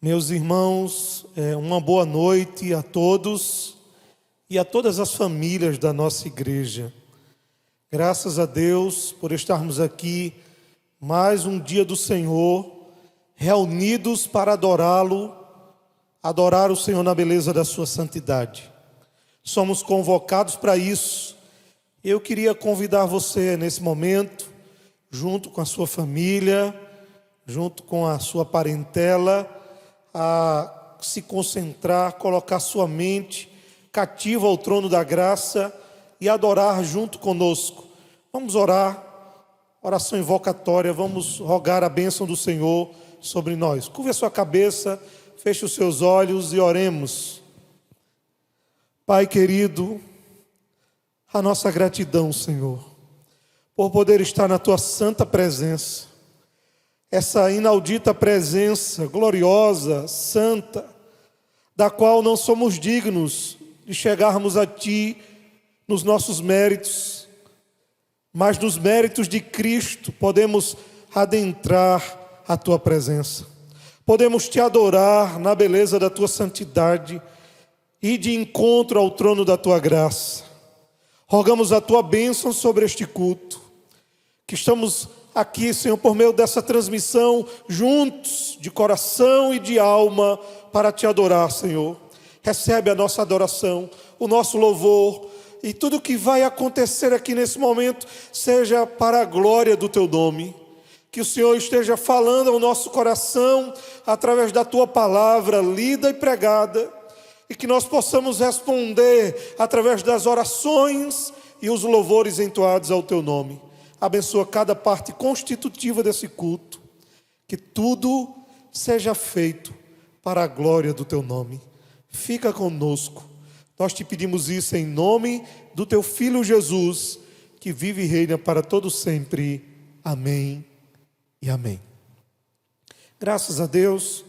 Meus irmãos, uma boa noite a todos e a todas as famílias da nossa igreja. Graças a Deus por estarmos aqui mais um dia do Senhor, reunidos para adorá-lo, adorar o Senhor na beleza da sua santidade. Somos convocados para isso. Eu queria convidar você nesse momento, junto com a sua família, junto com a sua parentela, a se concentrar, colocar sua mente cativa ao trono da graça e adorar junto conosco. Vamos orar, oração invocatória, vamos rogar a bênção do Senhor sobre nós. Curve a sua cabeça, feche os seus olhos e oremos. Pai querido, a nossa gratidão, Senhor, por poder estar na Tua santa presença, essa inaudita presença gloriosa, santa, da qual não somos dignos de chegarmos a Ti nos nossos méritos, mas nos méritos de Cristo podemos adentrar a Tua presença, podemos Te adorar na beleza da Tua santidade e de encontro ao trono da Tua graça. Rogamos a Tua bênção sobre este culto, que estamos aqui, Senhor, por meio dessa transmissão, juntos, de coração e de alma, para Te adorar, Senhor. Recebe a nossa adoração, o nosso louvor, e tudo que vai acontecer aqui nesse momento, seja para a glória do Teu nome. Que o Senhor esteja falando ao nosso coração, através da Tua palavra, lida e pregada, e que nós possamos responder através das orações e os louvores entoados ao Teu nome. Abençoa cada parte constitutiva desse culto, que tudo seja feito para a glória do Teu nome. Fica conosco. Nós Te pedimos isso em nome do Teu Filho Jesus, que vive e reina para todo sempre. Amém e amém. Graças a Deus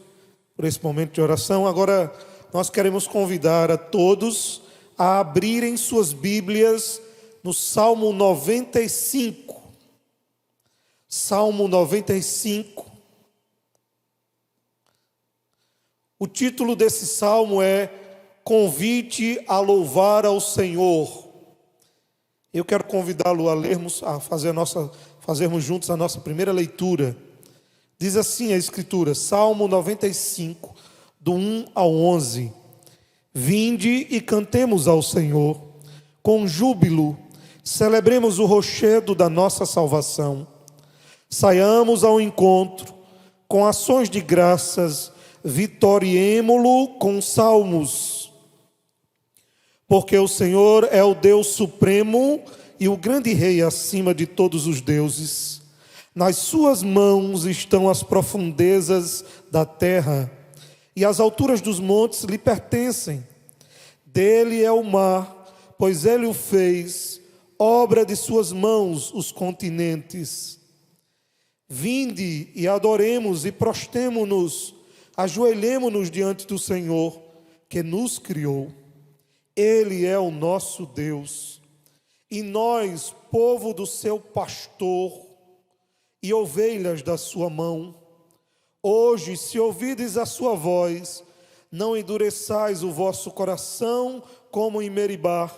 por esse momento de oração. Agora nós queremos convidar a todos a abrirem suas Bíblias no Salmo 95. Salmo 95. O título desse salmo é Convite a louvar ao Senhor. Eu quero convidá-lo a lermos, fazermos juntos a nossa primeira leitura. Diz assim a Escritura, Salmo 95, do 1 ao 11. Vinde e cantemos ao Senhor, com júbilo, celebremos o rochedo da nossa salvação. Saiamos ao encontro, com ações de graças, vitoriemo-lo com salmos. Porque o Senhor é o Deus supremo e o grande Rei acima de todos os deuses. Nas suas mãos estão as profundezas da terra, e as alturas dos montes lhe pertencem. Dele é o mar, pois ele o fez, obra de suas mãos os continentes. Vinde e adoremos e prostemo-nos, ajoelhemo-nos diante do Senhor, que nos criou. Ele é o nosso Deus, e nós, povo do seu pastor, e ovelhas da sua mão. Hoje, se ouvides a sua voz, não endureçais o vosso coração como em Meribá,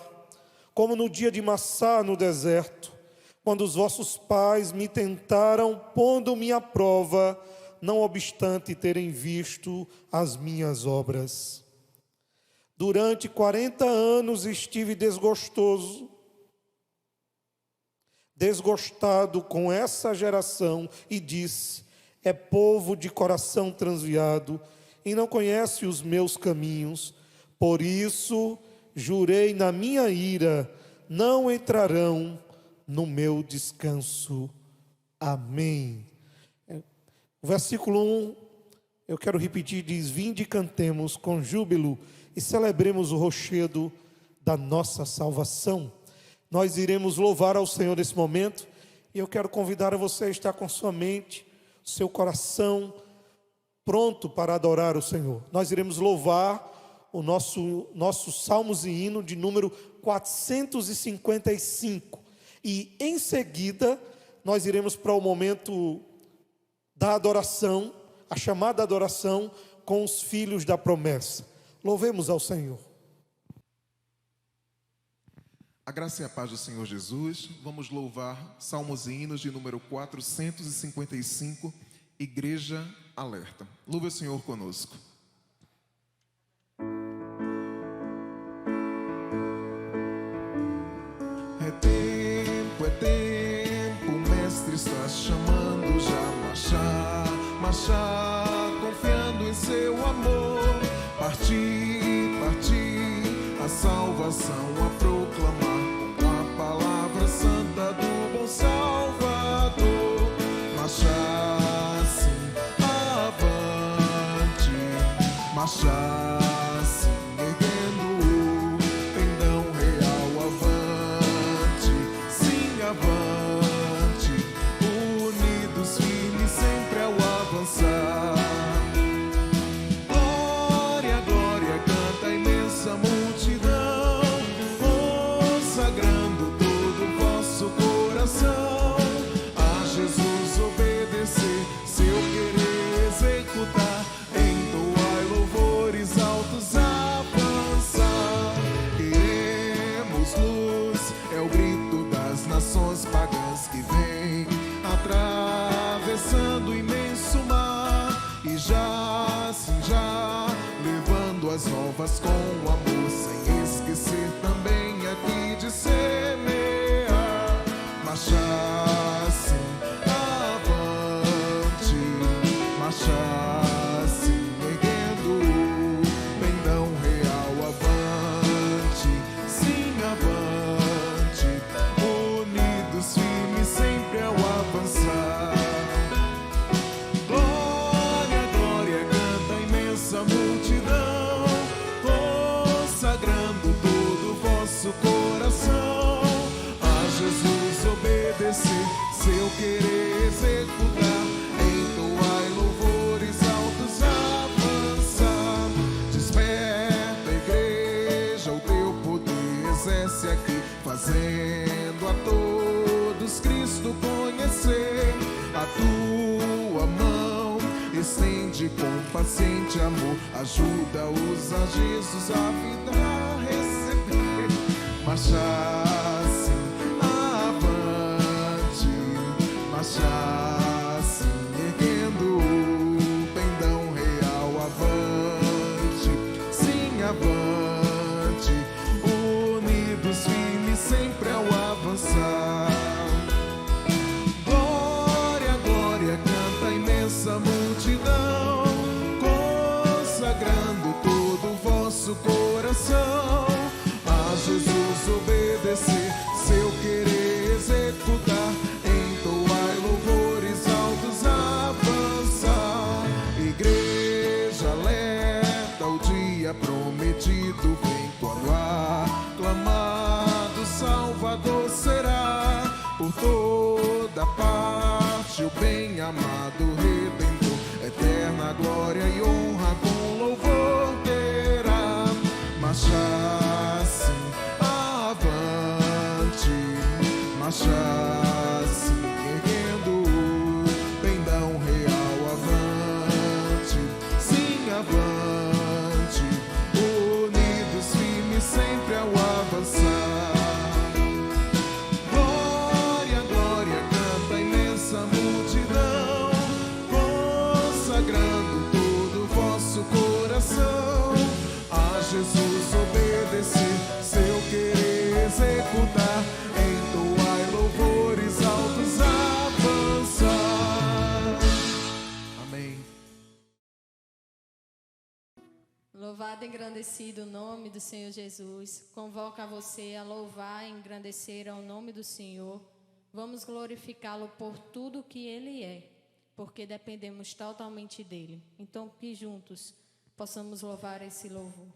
como no dia de Massá no deserto, quando os vossos pais me tentaram, pondo-me à prova, não obstante terem visto as minhas obras. Durante 40 anos estive desgostado com essa geração, e disse: é povo de coração transviado, e não conhece os meus caminhos. Por isso jurei na minha ira, não entrarão no meu descanso. Amém. O versículo 1, eu quero repetir, diz: vinde e cantemos com júbilo e celebremos o rochedo da nossa salvação. Nós iremos louvar ao Senhor nesse momento, e eu quero convidar a você a estar com sua mente, seu coração pronto para adorar o Senhor. Nós iremos louvar o nosso Salmos e Hino de número 455. E em seguida, nós iremos para o momento da adoração, a chamada adoração, com os filhos da promessa. Louvemos ao Senhor. A graça e a paz do Senhor Jesus. Vamos louvar Salmos e Hinos de número 455, Igreja Alerta. Louve o Senhor conosco. É tempo, o Mestre está chamando já. Marchar, confiando em seu amor. Partir, a salvação a proclamar com a palavra santa do bom Salvador. Marchar sim, avante, marchar sim, erguendo o pendão real, avante, sim, avante, unidos, firmes, sempre ao avançar. Multidão, consagrando todo o vosso coração a Jesus obedecer, seu querer executar, entoai louvores altos, avançar. Queremos luz, é o grito das nações pagãs que vem atravessando o imenso mar e já, sim, já levando as novas com amor, sem esquecer também aqui de semear. Marchar sim, avante, marchar sim, erguendo o pendão real, avante, sim, avante, unidos, firmes, sempre ao avançar. Multidão, consagrando todo o vosso coração a Jesus obedecer, seu querer executar, entoai louvores altos, avançar. Desperta, igreja, o teu poder exerce aqui, fazendo a todos Cristo conhecer. A tua mão estende com paciente amor, ajuda-os a Jesus a vida a receber. Marchar sim, avante, marchar sim, erguendo o pendão real, avante, sim, avante, unidos, firmes, sempre ao avançar. Canta a imensa multidão, consagrando todo o vosso coração a Jesus obedecer, seu querer executar, entoai louvores altos, avançar. Igreja alerta, o dia prometido vem, quando aclamado Salvador será por toda parte o bem-amado Redentor, eterna glória e honra com louvor terá. Marchar sim, avante, marchar sim, erguendo o pendão real, avante, sim, avante, unidos, firmes, sempre ao avançar. Multidão, consagrando todo o vosso coração a Jesus obedecer, seu querer executar, entoai louvores altos, avançar. Amém. Louvado e engrandecido o nome do Senhor Jesus. Convoco a você a louvar e engrandecer ao nome do Senhor. Vamos glorificá-lo por tudo que Ele é, porque dependemos totalmente dEle. Então, que juntos possamos louvar esse louvor.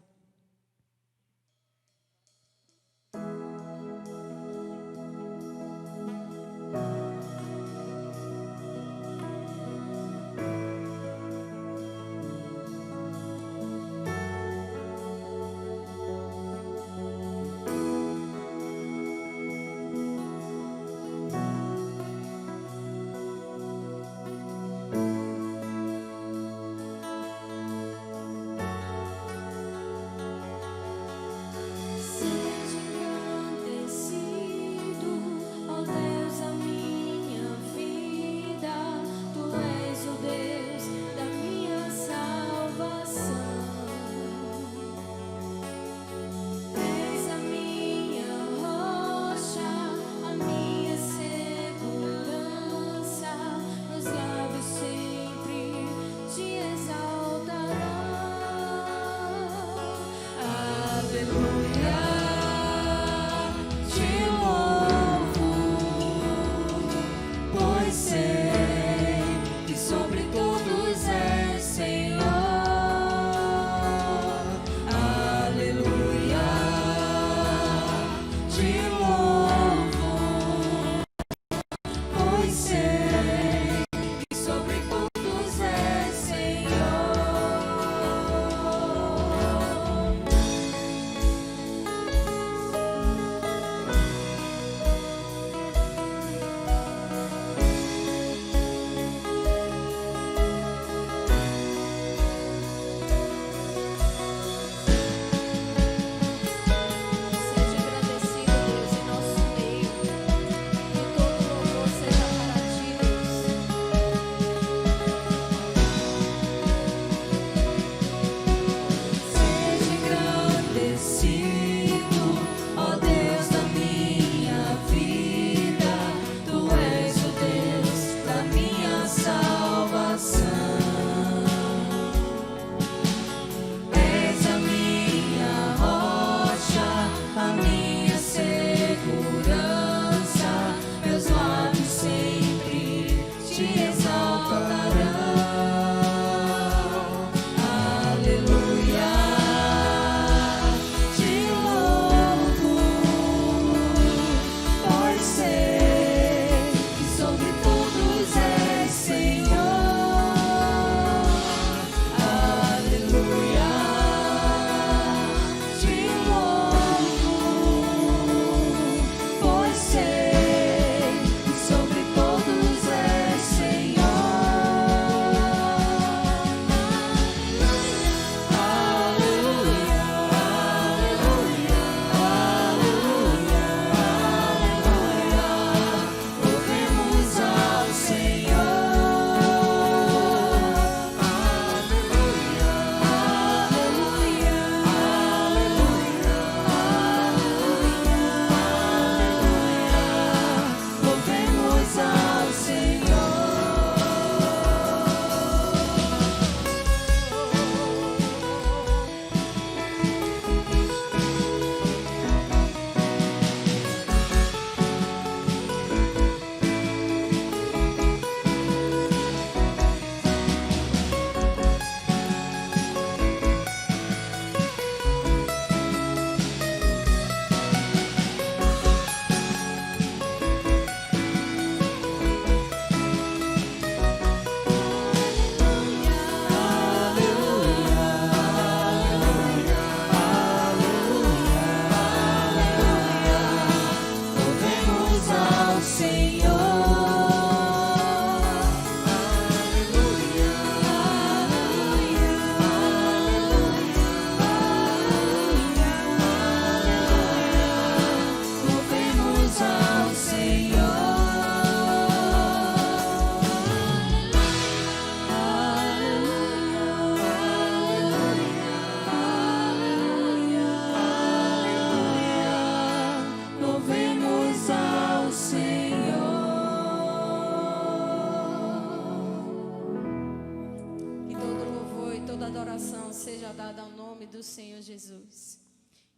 Jesus.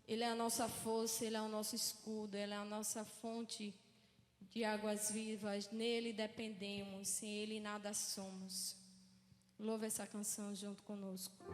Ele é a nossa força, Ele é o nosso escudo, Ele é a nossa fonte de águas vivas. Nele dependemos, sem Ele nada somos. Louva essa canção junto conosco.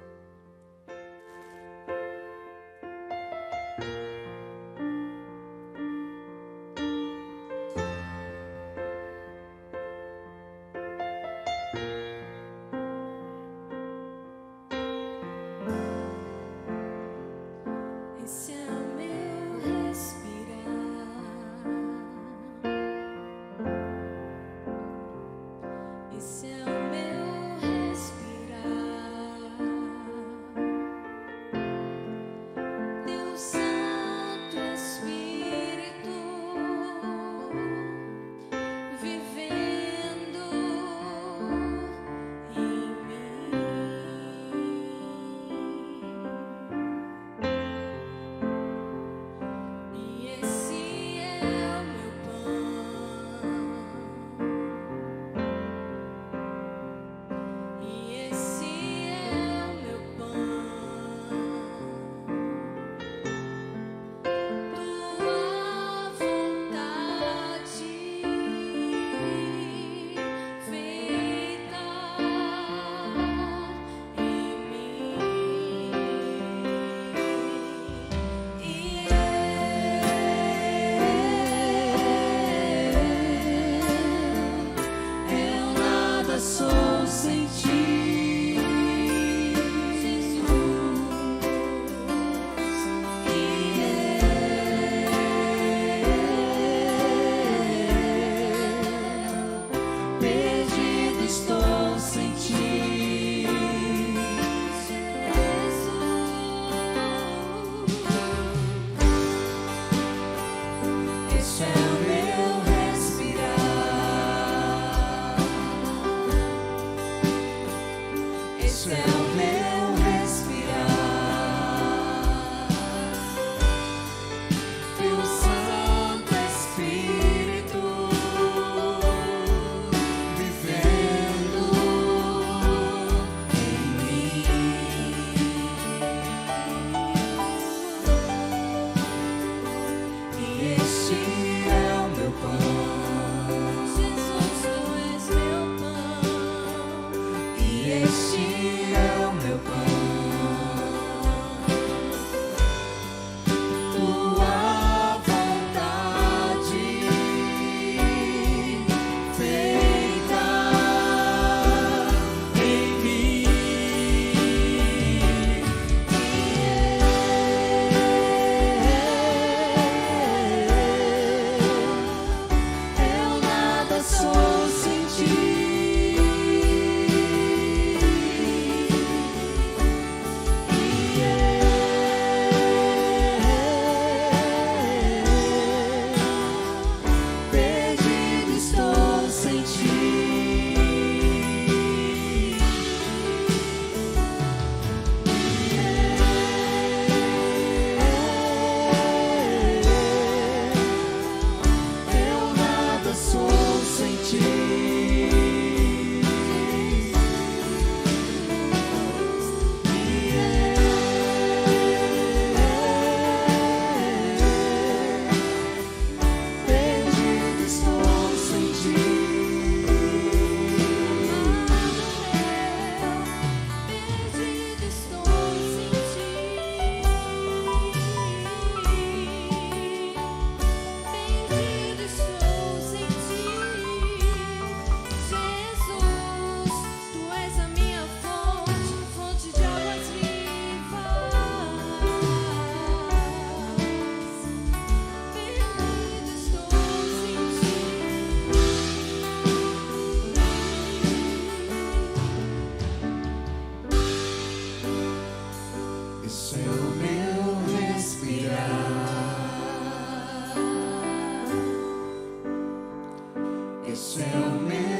céu meu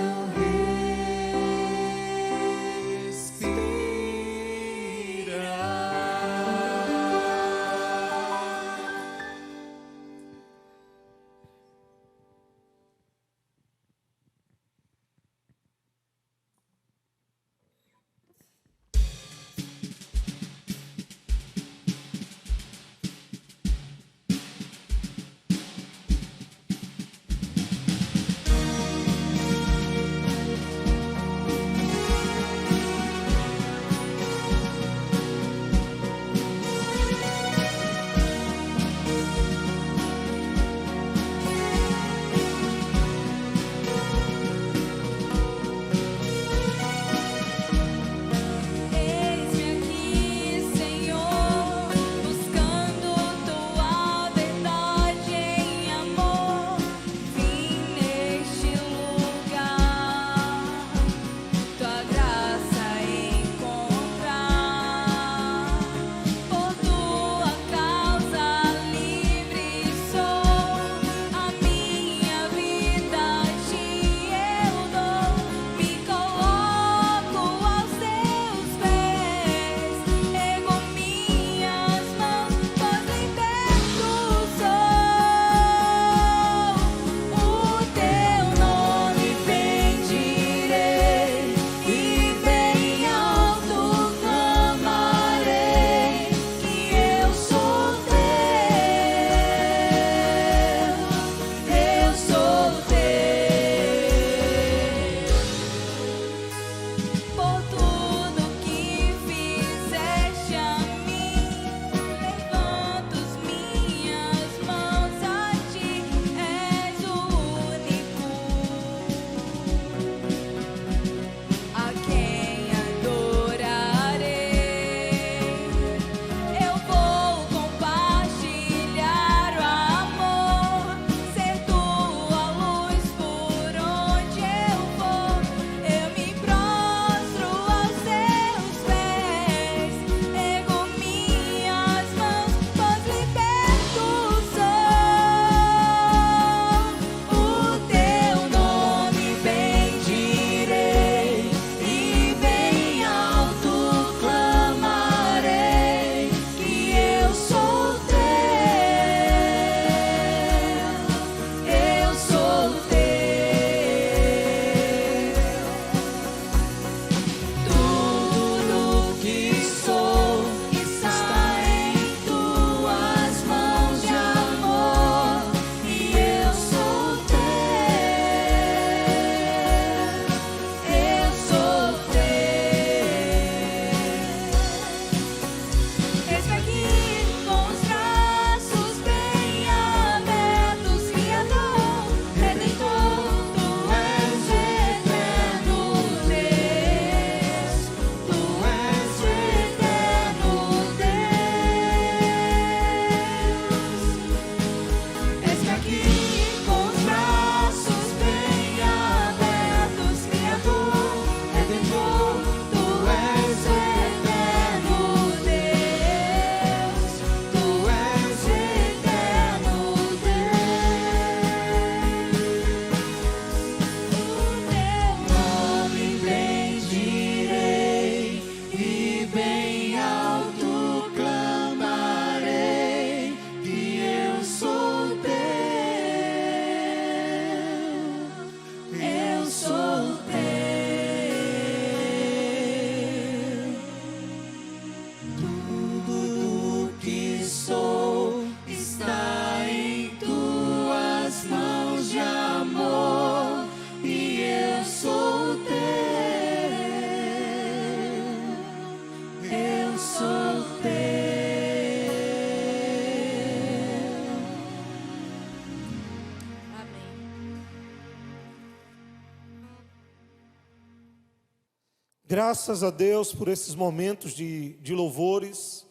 Graças a Deus por esses momentos de louvores,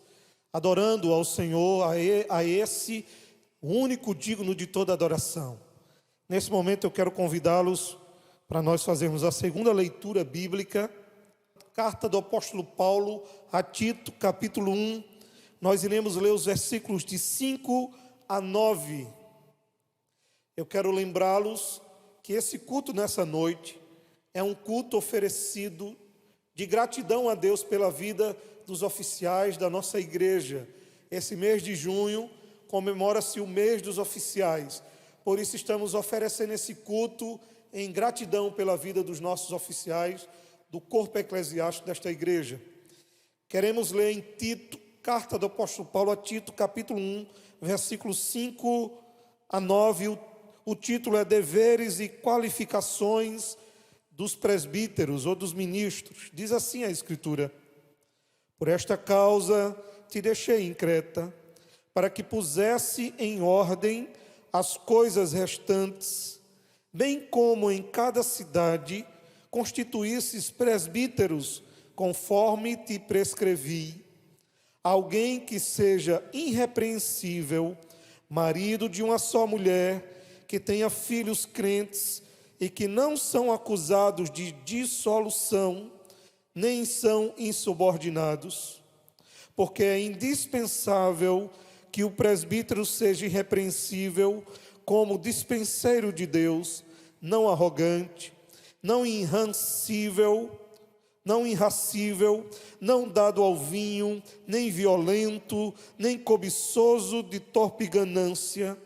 adorando ao Senhor, a esse único digno de toda adoração. Nesse momento eu quero convidá-los para nós fazermos a segunda leitura bíblica, carta do apóstolo Paulo a Tito, capítulo 1. Nós iremos ler os versículos de 5 a 9. Eu quero lembrá-los que esse culto nessa noite é um culto oferecido de gratidão a Deus pela vida dos oficiais da nossa igreja. Esse mês de junho comemora-se o mês dos oficiais. Por isso estamos oferecendo esse culto em gratidão pela vida dos nossos oficiais do corpo eclesiástico desta igreja. Queremos ler em Tito, carta do apóstolo Paulo a Tito, capítulo 1, versículos 5 a 9. O título é Deveres e Qualificações dos Presbíteros ou dos Ministros. Diz assim a Escritura: Por esta causa te deixei em Creta, para que pusesse em ordem as coisas restantes, bem como em cada cidade constituísses presbíteros, conforme te prescrevi. Alguém que seja irrepreensível, marido de uma só mulher, que tenha filhos crentes e que não são acusados de dissolução, nem são insubordinados. Porque é indispensável que o presbítero seja irrepreensível, como dispenseiro de Deus, não arrogante, não irracível, não dado ao vinho, nem violento, nem cobiçoso de torpe ganância.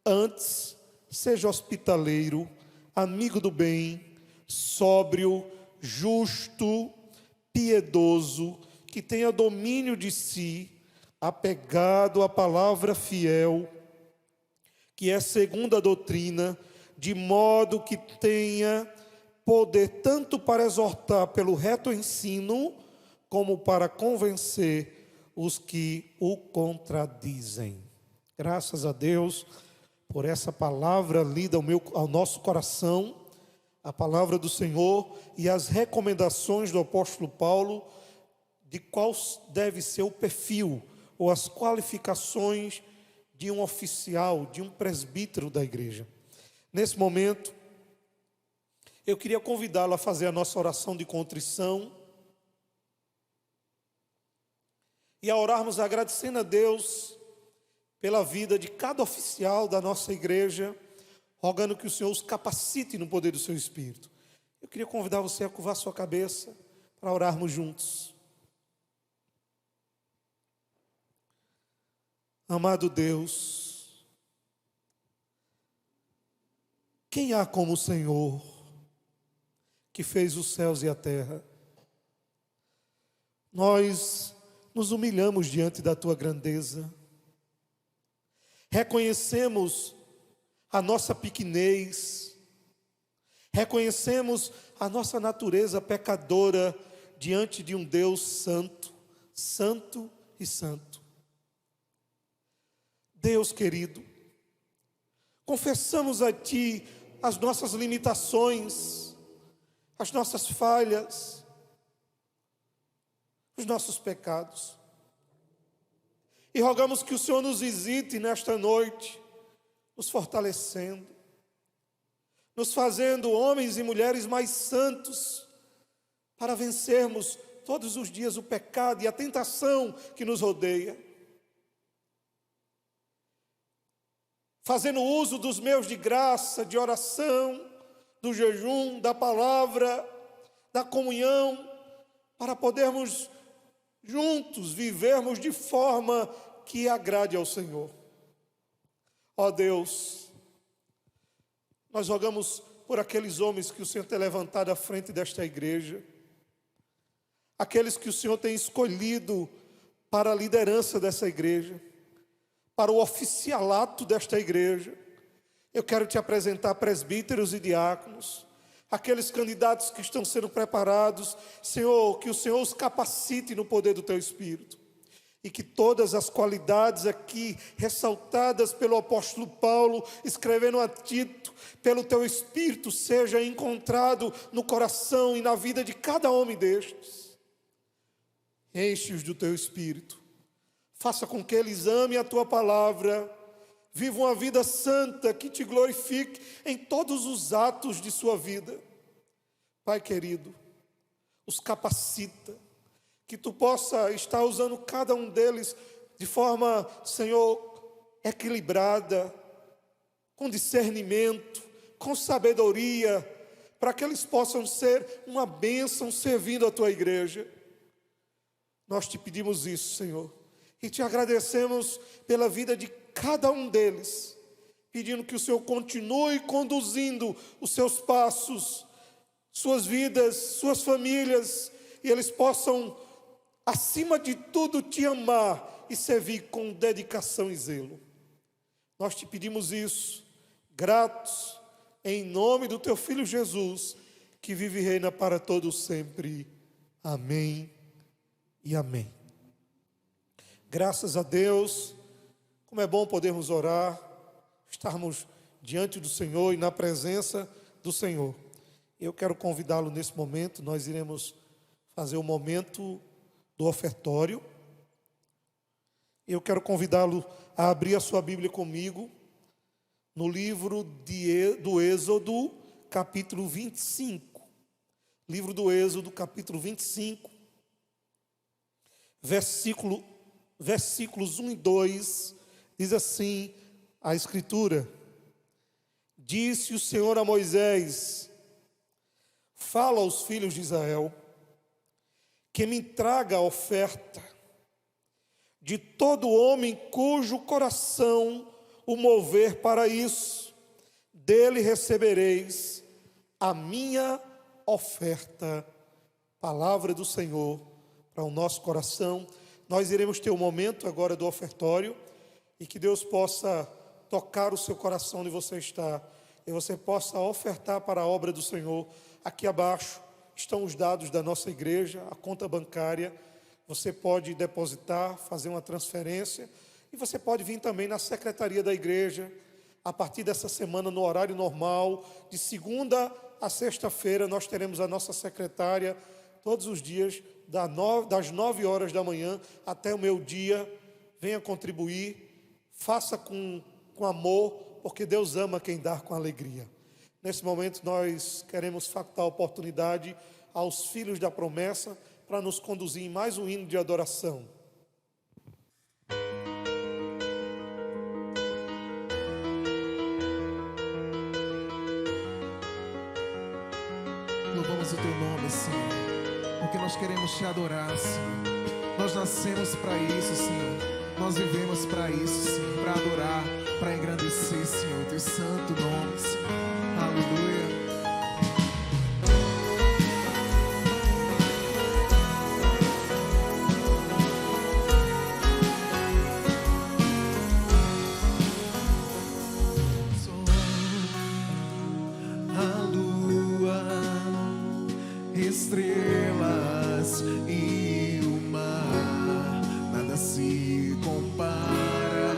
Antes, seja hospitaleiro, amigo do bem, sóbrio, justo, piedoso, que tenha domínio de si, apegado à palavra fiel, que é segundo a doutrina, de modo que tenha poder tanto para exortar pelo reto ensino, como para convencer os que o contradizem. Graças a Deus por essa palavra lida ao nosso coração, a palavra do Senhor e as recomendações do apóstolo Paulo de qual deve ser o perfil ou as qualificações de um oficial, de um presbítero da igreja. Nesse momento, eu queria convidá-lo a fazer a nossa oração de contrição e a orarmos agradecendo a Deus pela vida de cada oficial da nossa igreja, rogando que o Senhor os capacite no poder do seu Espírito. Eu queria convidar você a curvar sua cabeça para orarmos juntos. Amado Deus, quem há como o Senhor, que fez os céus e a terra? Nós nos humilhamos diante da tua grandeza, reconhecemos a nossa pequenez, reconhecemos a nossa natureza pecadora diante de um Deus santo, santo e santo. Deus querido, confessamos a Ti as nossas limitações, as nossas falhas, os nossos pecados. E rogamos que o Senhor nos visite nesta noite, nos fortalecendo, nos fazendo homens e mulheres mais santos, para vencermos todos os dias o pecado e a tentação que nos rodeia. Fazendo uso dos meios de graça, de oração, do jejum, da palavra, da comunhão, para podermos juntos vivermos de forma que agrade ao Senhor. Ó Deus, nós rogamos por aqueles homens que o Senhor tem levantado à frente desta igreja, aqueles que o Senhor tem escolhido para a liderança dessa igreja, para o oficialato desta igreja. Eu quero te apresentar presbíteros e diáconos, aqueles candidatos que estão sendo preparados. Senhor, que o Senhor os capacite no poder do teu Espírito, e que todas as qualidades aqui ressaltadas pelo apóstolo Paulo, escrevendo a Tito, pelo teu Espírito, seja encontrado no coração e na vida de cada homem destes. Enche-os do teu Espírito. Faça com que eles amem a tua palavra, vivam uma vida santa que te glorifique em todos os atos de sua vida. Pai querido, os capacita, que tu possa estar usando cada um deles de forma, Senhor, equilibrada, com discernimento, com sabedoria, para que eles possam ser uma bênção servindo a tua igreja. Nós te pedimos isso, Senhor, e te agradecemos pela vida de cada um deles, pedindo que o Senhor continue conduzindo os seus passos, suas vidas, suas famílias, e eles possam, acima de tudo, te amar e servir com dedicação e zelo. Nós te pedimos isso, gratos, em nome do teu Filho Jesus, que vive e reina para todos sempre. Amém e amém. Graças a Deus, como é bom podermos orar, estarmos diante do Senhor e na presença do Senhor. Eu quero convidá-lo nesse momento, nós iremos fazer o momento do ofertório. Eu quero convidá-lo a abrir a sua Bíblia comigo, no livro do Êxodo, capítulo 25. Livro do Êxodo, capítulo 25, versículos 1 e 2, diz assim a Escritura: Disse o Senhor a Moisés: Fala aos filhos de Israel, que me traga a oferta de todo homem cujo coração o mover para isso, dele recebereis a minha oferta. Palavra do Senhor para o nosso coração. Nós iremos ter um momento agora do ofertório, e que Deus possa tocar o seu coração onde você está, e você possa ofertar para a obra do Senhor. Aqui abaixo estão os dados da nossa igreja, a conta bancária. Você pode depositar, fazer uma transferência, e você pode vir também na secretaria da igreja, a partir dessa semana, no horário normal, de segunda a sexta-feira, nós teremos a nossa secretária, todos os dias, das 9 horas da manhã até o meio-dia. Venha contribuir, faça com amor, porque Deus ama quem dá com alegria. Nesse momento, nós queremos facultar a oportunidade aos filhos da promessa, para nos conduzir em mais um hino de adoração. Louvamos o teu nome, Senhor, porque nós queremos te adorar, Senhor. Nós nascemos para isso, Senhor. Nós vivemos para isso, Senhor, para adorar, para engrandecer, Senhor, o teu santo nome, Senhor. Aleluia. Estrelas e o mar, nada se compara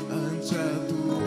ante a tua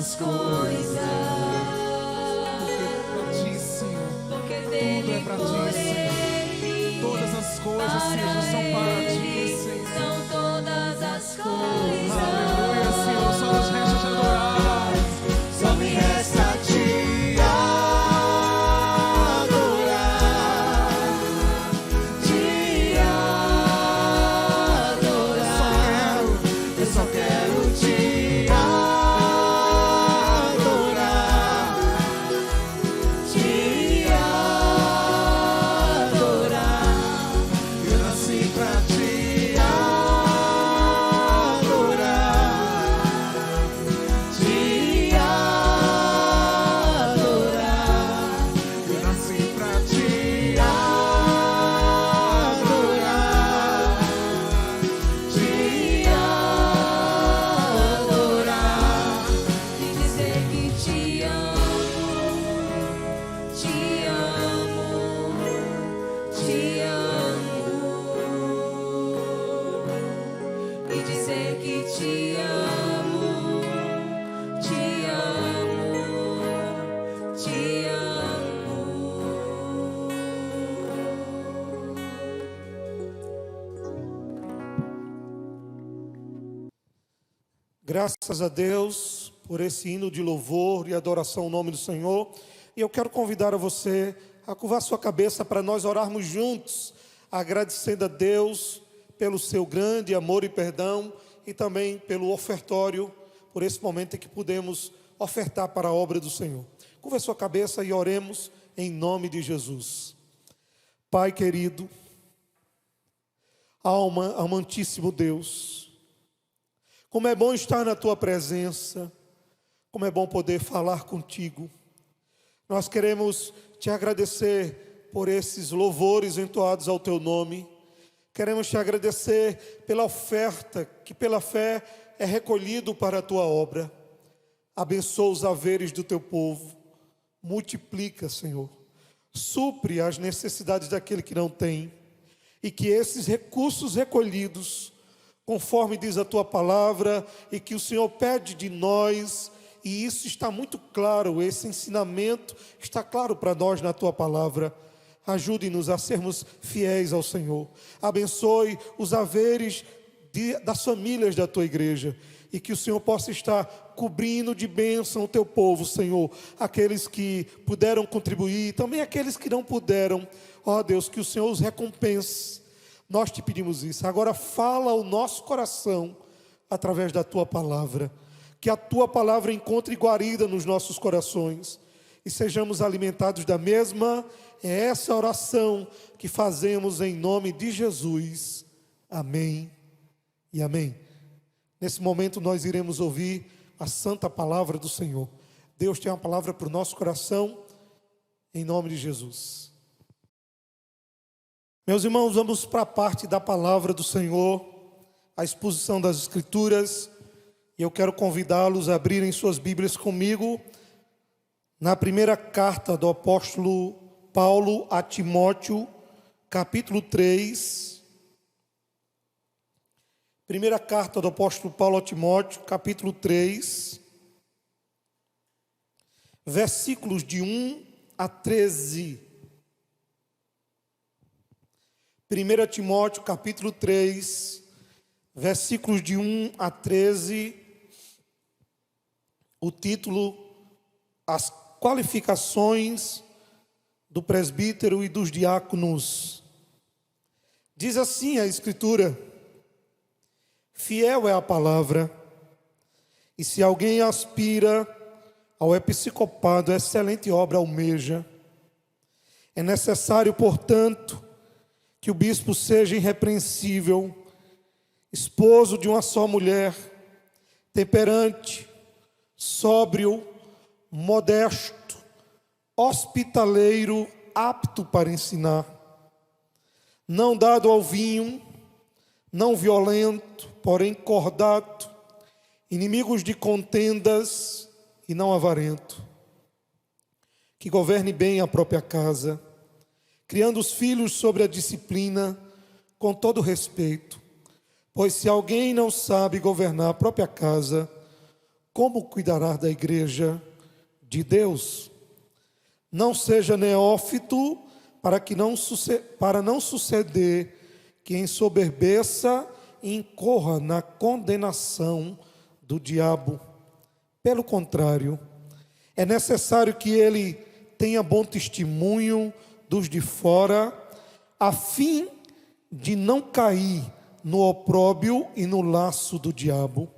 as coisas. Porque pra ti, Senhor, tudo é pra ti, Senhor. Todas as coisas, Senhor, são para ti, Senhor. São todas as coisas. Aleluia, Senhor, só nos resta te adorar. Só me resta te adorar. Eu só quero te adorar. Eu nasci pra te adorar. Eu nasci pra te adorar. Te adorar e dizer que te amo, te amo, te amo. E dizer que te amo, te amo, te amo. Graças a Deus por esse hino de louvor e adoração ao nome do Senhor. E eu quero convidar a você a curvar sua cabeça para nós orarmos juntos, agradecendo a Deus pelo seu grande amor e perdão e também pelo ofertório, por esse momento em que podemos ofertar para a obra do Senhor. Curva sua cabeça e oremos em nome de Jesus. Pai querido, amantíssimo Deus, como é bom estar na tua presença, como é bom poder falar contigo. Nós queremos te agradecer por esses louvores entoados ao teu nome. Queremos te agradecer pela oferta que pela fé é recolhido para a tua obra. Abençoa os haveres do teu povo. Multiplica, Senhor. Supre as necessidades daquele que não tem. E que esses recursos recolhidos, conforme diz a tua palavra, e que o Senhor pede de nós, e isso está muito claro, esse ensinamento está claro para nós na tua palavra. Ajude-nos a sermos fiéis ao Senhor. Abençoe os haveres das famílias da tua igreja, e que o Senhor possa estar cobrindo de bênção o teu povo, Senhor. Aqueles que puderam contribuir, também aqueles que não puderam. Ó Deus, que o Senhor os recompense. Nós te pedimos isso. Agora fala ao nosso coração através da tua palavra. Que a tua palavra encontre guarida nos nossos corações e sejamos alimentados da mesma. É essa oração que fazemos em nome de Jesus. Amém e amém. Nesse momento nós iremos ouvir a santa palavra do Senhor. Deus tem uma palavra para o nosso coração, em nome de Jesus. Meus irmãos, vamos para a parte da palavra do Senhor, a exposição das Escrituras. E eu quero convidá-los a abrirem suas Bíblias comigo na primeira carta do apóstolo Paulo a Timóteo, capítulo 3. Primeira carta do apóstolo Paulo a Timóteo, capítulo 3, versículos de 1 a 13. 1 Timóteo, capítulo 3, versículos de 1 a 13. O título: As qualificações do presbítero e dos diáconos. Diz assim a Escritura: fiel é a palavra, e se alguém aspira ao episcopado, excelente obra almeja. É necessário, portanto, que o bispo seja irrepreensível, esposo de uma só mulher, temperante, sóbrio, modesto, hospitaleiro, apto para ensinar, não dado ao vinho, não violento, porém cordato, inimigos de contendas e não avarento, que governe bem a própria casa, criando os filhos sobre a disciplina, com todo respeito. Pois se alguém não sabe governar a própria casa, como cuidará da igreja de Deus? Não seja neófito, para não suceder que ensoberbeça e incorra na condenação do diabo. Pelo contrário, é necessário que ele tenha bom testemunho dos de fora, a fim de não cair no opróbrio e no laço do diabo.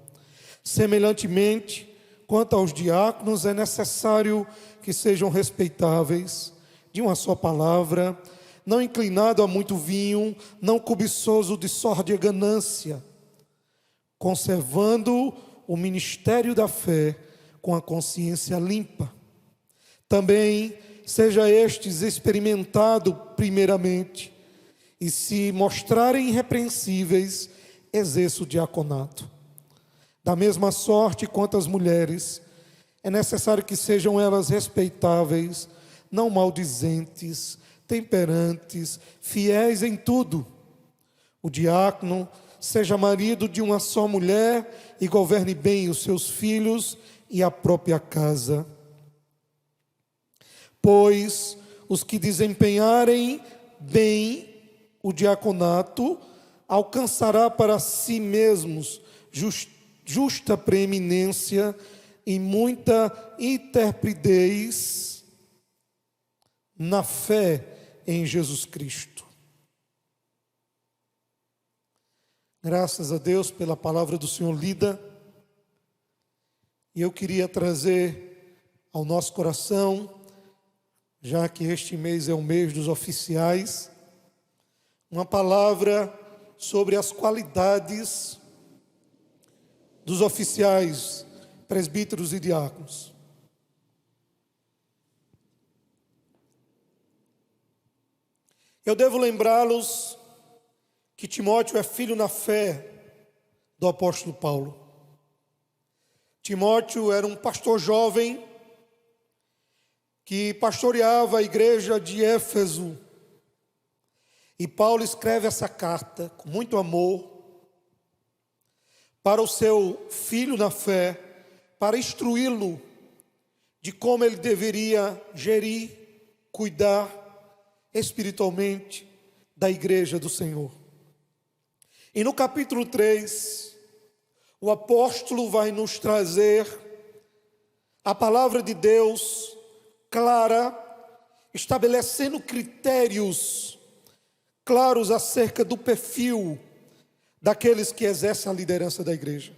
Semelhantemente, quanto aos diáconos, é necessário que sejam respeitáveis, de uma só palavra, não inclinado a muito vinho, não cobiçoso de sórdia ganância, conservando o ministério da fé com a consciência limpa. Também seja estes experimentado primeiramente, e se mostrarem irrepreensíveis, exerça o diaconato. Da mesma sorte quanto as mulheres, é necessário que sejam elas respeitáveis, não maldizentes, temperantes, fiéis em tudo. O diácono seja marido de uma só mulher e governe bem os seus filhos e a própria casa. Pois os que desempenharem bem o diaconato alcançará para si mesmos justa preeminência e muita intrepidez na fé em Jesus Cristo. Graças a Deus pela palavra do Senhor lida. E eu queria trazer ao nosso coração, já que este mês é o mês dos oficiais, uma palavra sobre as qualidades dos oficiais, presbíteros e diáconos. Eu devo lembrá-los que Timóteo é filho na fé do apóstolo Paulo. Timóteo era um pastor jovem que pastoreava a igreja de Éfeso. E Paulo escreve essa carta com muito amor para o seu filho na fé, para instruí-lo de como ele deveria gerir, cuidar espiritualmente da igreja do Senhor. E no capítulo 3, o apóstolo vai nos trazer a palavra de Deus clara, estabelecendo critérios claros acerca do perfil daqueles que exercem a liderança da igreja.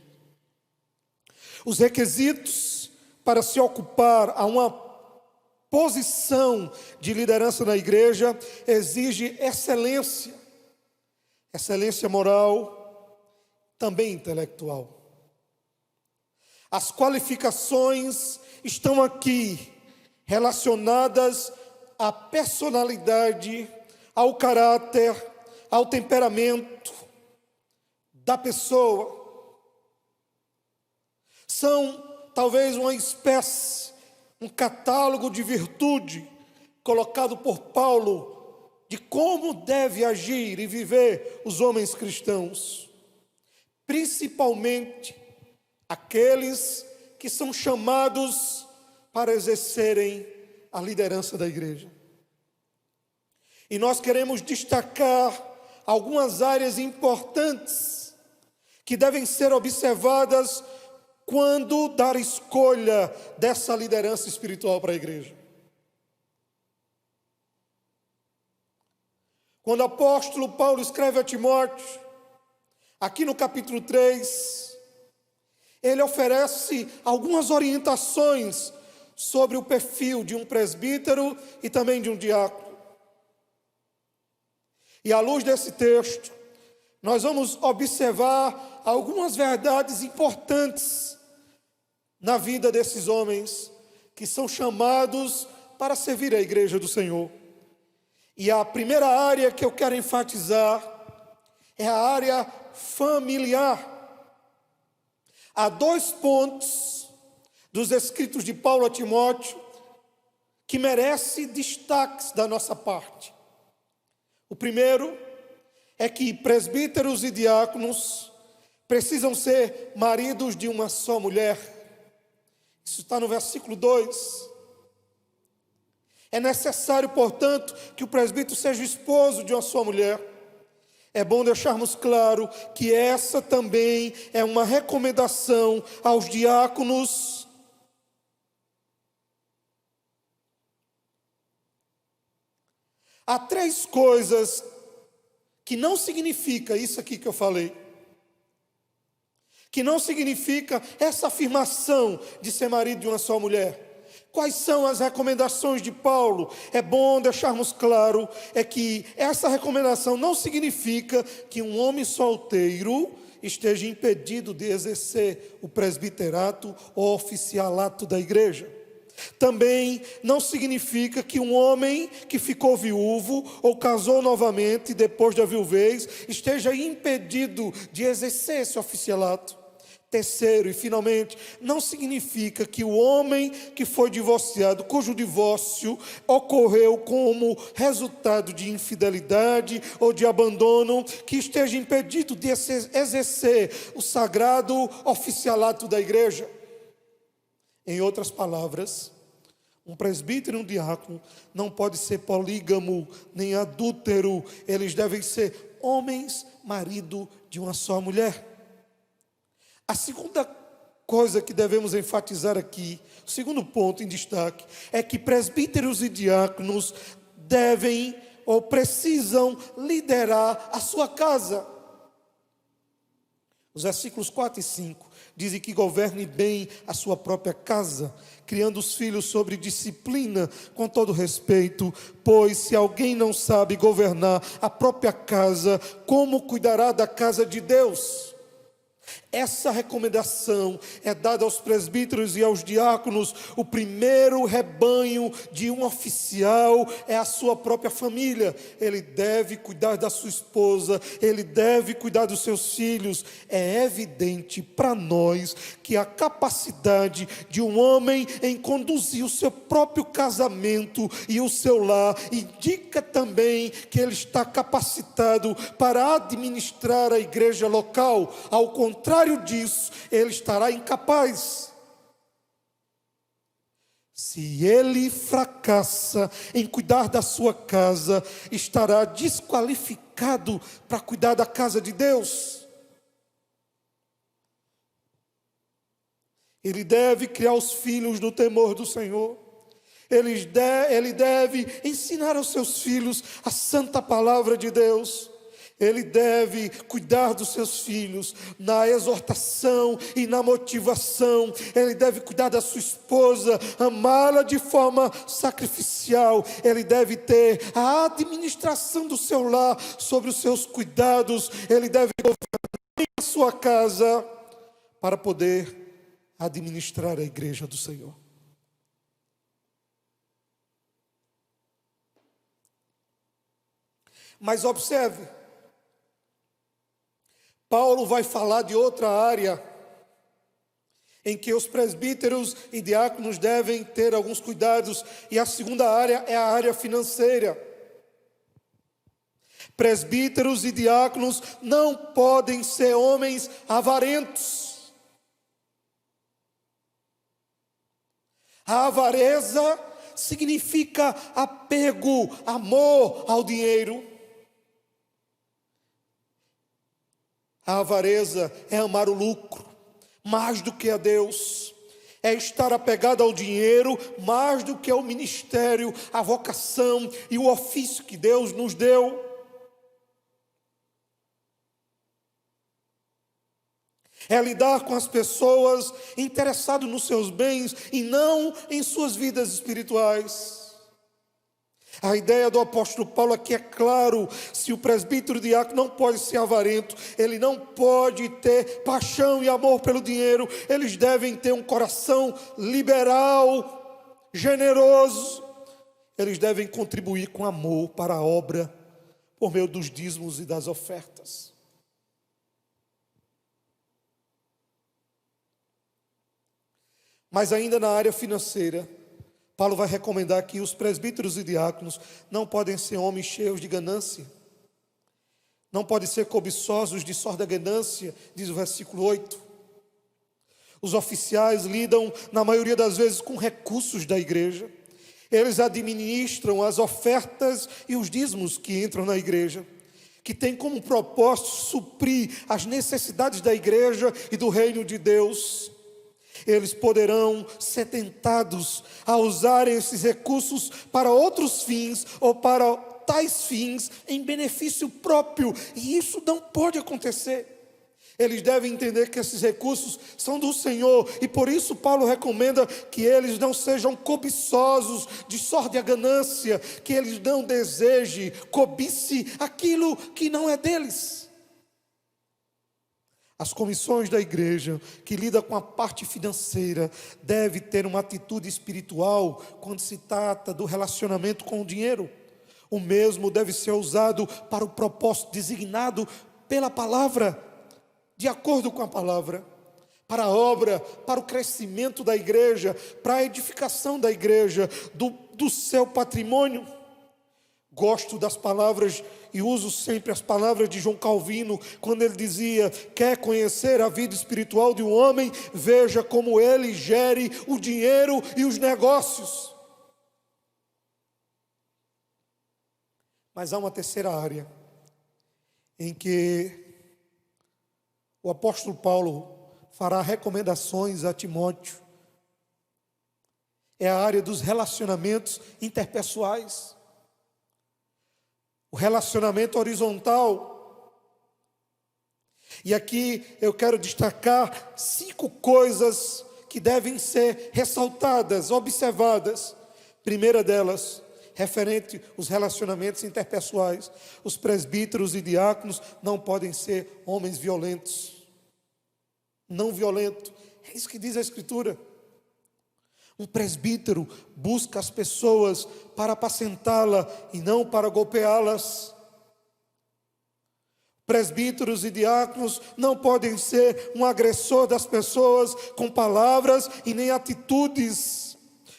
Os requisitos para se ocupar a uma posição de liderança na igreja exige excelência moral, também intelectual. As qualificações estão aqui relacionadas à personalidade, ao caráter, ao temperamento da pessoa. São talvez uma espécie, um catálogo de virtude colocado por Paulo de como deve agir e viver os homens cristãos, principalmente aqueles que são chamados para exercerem a liderança da igreja. E nós queremos destacar algumas áreas importantes que devem ser observadas quando dar escolha dessa liderança espiritual para a igreja. Quando o apóstolo Paulo escreve a Timóteo, aqui no capítulo 3, ele oferece algumas orientações sobre o perfil de um presbítero e também de um diácono. E à luz desse texto, nós vamos observar algumas verdades importantes na vida desses homens que são chamados para servir a igreja do Senhor. E a primeira área que eu quero enfatizar é a área familiar. Há 2 pontos dos escritos de Paulo a Timóteo que merecem destaques da nossa parte. O primeiro é que presbíteros e diáconos precisam ser maridos de uma só mulher. Isso está no versículo 2. É necessário, portanto, que o presbítero seja o esposo de uma só mulher. É bom deixarmos claro que essa também é uma recomendação aos diáconos. Há 3 coisas que não significa isso aqui que eu falei. Que não significa essa afirmação de ser marido de uma só mulher. Quais são as recomendações de Paulo? É bom deixarmos claro, é que essa recomendação não significa que um homem solteiro esteja impedido de exercer o presbiterato ou oficialato da igreja. Também não significa que um homem que ficou viúvo ou casou novamente depois da viuvez esteja impedido de exercer esse oficialato. Terceiro e finalmente, não significa que o homem que foi divorciado, cujo divórcio ocorreu como resultado de infidelidade ou de abandono, que esteja impedido de exercer o sagrado oficialato da igreja. Em outras palavras, um presbítero e um diácono não pode ser polígamo nem adúltero. Eles devem ser homens, marido de uma só mulher. A segunda coisa que devemos enfatizar aqui, o segundo ponto em destaque, é que presbíteros e diáconos devem ou precisam liderar a sua casa. Os versículos 4 e 5 dizem que governe bem a sua própria casa, criando os filhos sobre disciplina, com todo respeito, pois se alguém não sabe governar a própria casa, como cuidará da casa de Deus? Essa recomendação é dada aos presbíteros e aos diáconos. O primeiro rebanho de um oficial é a sua própria família. Ele deve cuidar da sua esposa, ele deve cuidar dos seus filhos. É evidente para nós que a capacidade de um homem em conduzir o seu próprio casamento e o seu lar indica também que ele está capacitado para administrar a igreja local. Ao contrário disso, ele estará incapaz. Se ele fracassa em cuidar da sua casa, estará desqualificado para cuidar da casa de Deus. Ele deve criar os filhos no temor do Senhor. Ele deve ensinar aos seus filhos a santa palavra de Deus. Ele deve cuidar dos seus filhos na exortação e na motivação. Ele deve cuidar da sua esposa, amá-la de forma sacrificial. Ele deve ter a administração do seu lar sobre os seus cuidados. Ele deve governar a sua casa para poder administrar a igreja do Senhor. Mas observe, Paulo vai falar de outra área em que os presbíteros e diáconos devem ter alguns cuidados, e a segunda área é a área financeira. Presbíteros e diáconos não podem ser homens avarentos. A avareza significa apego, amor ao dinheiro. A avareza é amar o lucro mais do que a Deus, é estar apegado ao dinheiro mais do que ao ministério, a vocação e o ofício que Deus nos deu. É lidar com as pessoas interessado nos seus bens e não em suas vidas espirituais. A ideia do apóstolo Paulo aqui é claro: se o presbítero e diácono não pode ser avarento, ele não pode ter paixão e amor pelo dinheiro, eles devem ter um coração liberal, generoso, eles devem contribuir com amor para a obra, por meio dos dízimos e das ofertas. Mas ainda na área financeira, Paulo vai recomendar que os presbíteros e diáconos não podem ser homens cheios de ganância. Não podem ser cobiçosos de sorda ganância, diz o versículo 8. Os oficiais lidam, na maioria das vezes, com recursos da igreja. Eles administram as ofertas e os dízimos que entram na igreja, que tem como propósito suprir as necessidades da igreja e do reino de Deus. Eles poderão ser tentados a usar esses recursos para outros fins ou para tais fins em benefício próprio, e isso não pode acontecer. Eles devem entender que esses recursos são do Senhor, e por isso Paulo recomenda que eles não sejam cobiçosos de sorte a ganância, que eles não desejem, cobice aquilo que não é deles. As comissões da igreja que lidam com a parte financeira devem ter uma atitude espiritual quando se trata do relacionamento com o dinheiro. O mesmo deve ser usado para o propósito designado pela palavra, de acordo com a palavra, para a obra, para o crescimento da igreja, para a edificação da igreja, do seu patrimônio. Gosto das palavras e uso sempre as palavras de João Calvino, quando ele dizia: quer conhecer a vida espiritual de um homem, veja como ele gere o dinheiro e os negócios. Mas há uma terceira área em que o apóstolo Paulo fará recomendações a Timóteo. É a área dos relacionamentos interpessoais. O relacionamento horizontal. E aqui eu quero destacar 5 coisas que devem ser ressaltadas, observadas. Primeira delas, referente aos relacionamentos interpessoais. Os presbíteros e diáconos não podem ser homens violentos. Não violento. É isso que diz a Escritura. Um presbítero busca as pessoas para apacentá-la e não para golpeá-las. Presbíteros e diáconos não podem ser um agressor das pessoas com palavras e nem atitudes.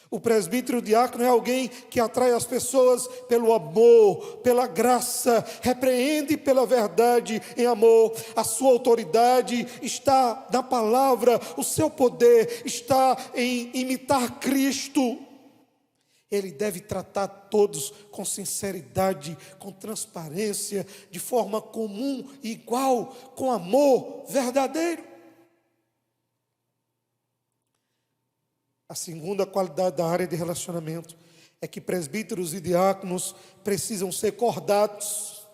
O presbítero e o diácono é alguém que atrai as pessoas pelo amor, pela graça, repreende pela verdade em amor. A sua autoridade está na palavra, o seu poder está em imitar Cristo. Ele deve tratar todos com sinceridade, com transparência, de forma comum e igual, com amor verdadeiro. A segunda qualidade da área de relacionamento é que presbíteros e diáconos precisam ser cordatos.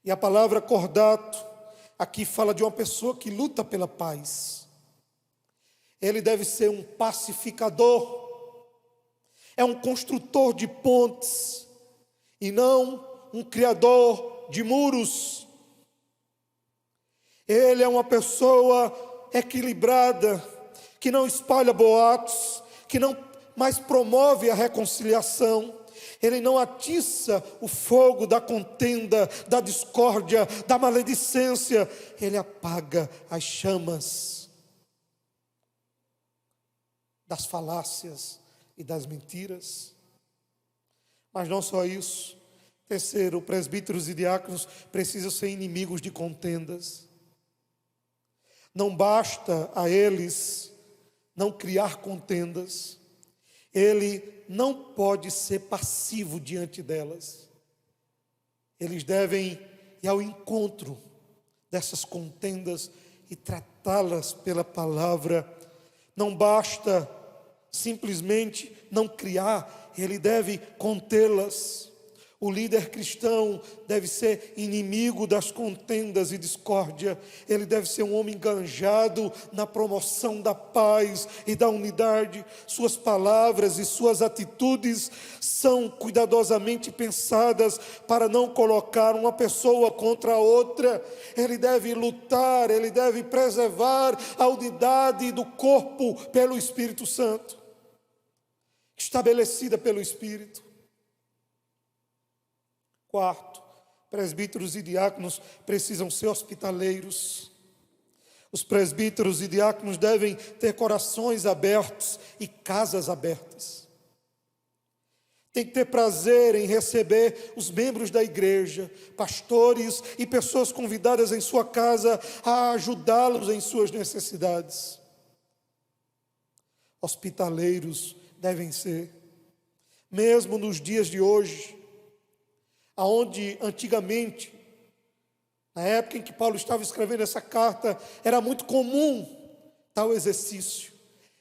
E a palavra cordato aqui fala de uma pessoa que luta pela paz. Ele deve ser um pacificador, é um construtor de pontes e não um criador de muros. Ele é uma pessoa equilibrada, que não espalha boatos, que não mais promove a reconciliação. Ele não atiça o fogo da contenda, da discórdia, da maledicência. Ele apaga as chamas das falácias e das mentiras. Mas não só isso. Terceiro, presbíteros e diáconos precisam ser inimigos de contendas. Não basta a eles não criar contendas. Ele não pode ser passivo diante delas. Eles devem ir ao encontro dessas contendas e tratá-las pela palavra. Não basta simplesmente não criar, ele deve contê-las. O líder cristão deve ser inimigo das contendas e discórdia. Ele deve ser um homem enganjado na promoção da paz e da unidade. Suas palavras e suas atitudes são cuidadosamente pensadas para não colocar uma pessoa contra a outra. Ele deve lutar, ele deve preservar a unidade do corpo pelo Espírito Santo, estabelecida pelo Espírito. Quarto, presbíteros e diáconos precisam ser hospitaleiros. Os presbíteros e diáconos devem ter corações abertos e casas abertas. Tem que ter prazer em receber os membros da igreja, pastores e pessoas convidadas em sua casa a ajudá-los em suas necessidades. hospitaleiros devem ser. Mesmo nos dias de hoje, aonde antigamente, na época em que Paulo estava escrevendo essa carta, era muito comum tal exercício,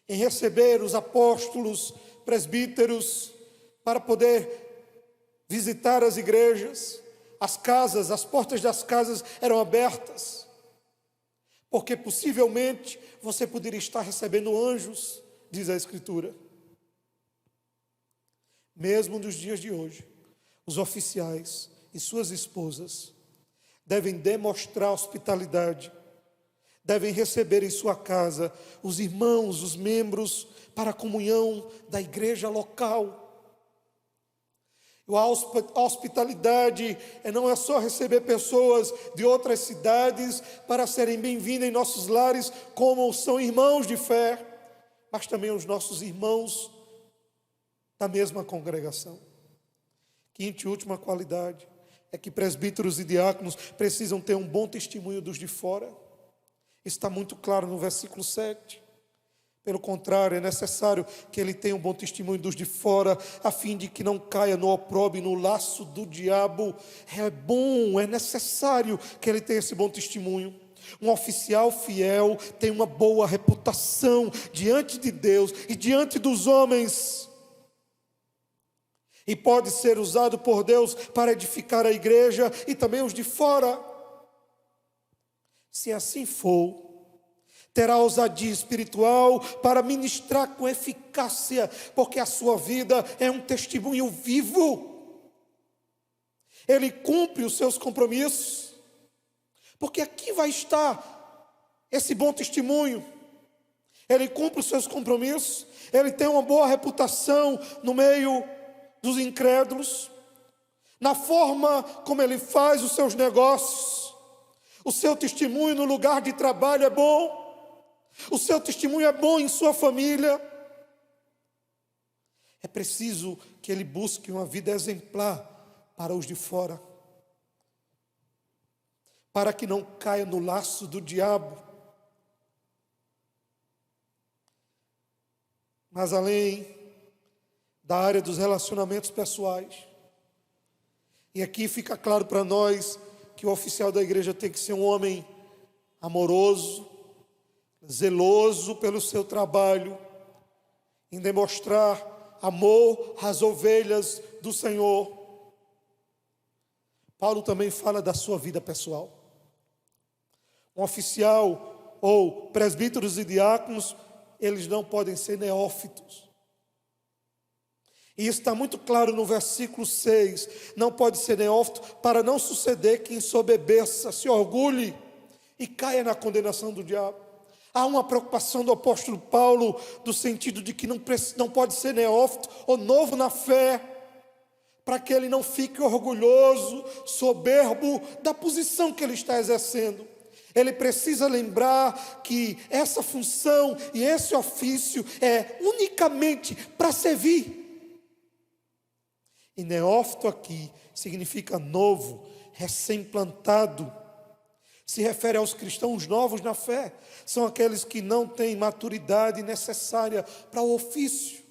em receber os apóstolos, presbíteros, para poder visitar as igrejas, as casas, as portas das casas eram abertas, porque possivelmente você poderia estar recebendo anjos, diz a Escritura. Mesmo nos dias de hoje, os oficiais e suas esposas devem demonstrar hospitalidade, devem receber em sua casa os irmãos, os membros, para a comunhão da igreja local. A hospitalidade não é só receber pessoas de outras cidades para serem bem-vindas em nossos lares, como são irmãos de fé, mas também os nossos irmãos da mesma congregação. Quinta e última qualidade é que presbíteros e diáconos precisam ter um bom testemunho dos de fora. Está muito claro no versículo 7. Pelo contrário, é necessário que ele tenha um bom testemunho dos de fora, a fim de que não caia no opróbrio, no laço do diabo. É bom, é necessário que ele tenha esse bom testemunho. Um oficial fiel tem uma boa reputação diante de Deus e diante dos homens, e pode ser usado por Deus para edificar a igreja e também os de fora. Se assim for, terá ousadia espiritual para ministrar com eficácia, porque a sua vida é um testemunho vivo. Ele cumpre os seus compromissos, porque aqui vai estar esse bom testemunho. Ele cumpre os seus compromissos, ele tem uma boa reputação no meio dos incrédulos, na forma como ele faz os seus negócios. O seu testemunho no lugar de trabalho é bom. O seu testemunho é bom em sua família. É preciso que ele busque uma vida exemplar para os de fora, para que não caia no laço do diabo. Mas além da área dos relacionamentos pessoais, e aqui fica claro para nós que o oficial da igreja tem que ser um homem amoroso, zeloso pelo seu trabalho, em demonstrar amor às ovelhas do Senhor. Paulo também fala da sua vida pessoal. Um oficial ou presbíteros e diáconos, eles não podem ser neófitos. E isso está muito claro no versículo 6. Não pode ser neófito para não suceder que ensoberbeça, se orgulhe e caia na condenação do diabo. Há uma preocupação do apóstolo Paulo, do sentido de que não pode ser neófito ou novo na fé, para que ele não fique orgulhoso, soberbo da posição que ele está exercendo. Ele precisa lembrar que essa função e esse ofício é unicamente para servir. E neófito aqui significa novo, recém-plantado. Se refere aos cristãos novos na fé. São aqueles que não têm maturidade necessária para o ofício.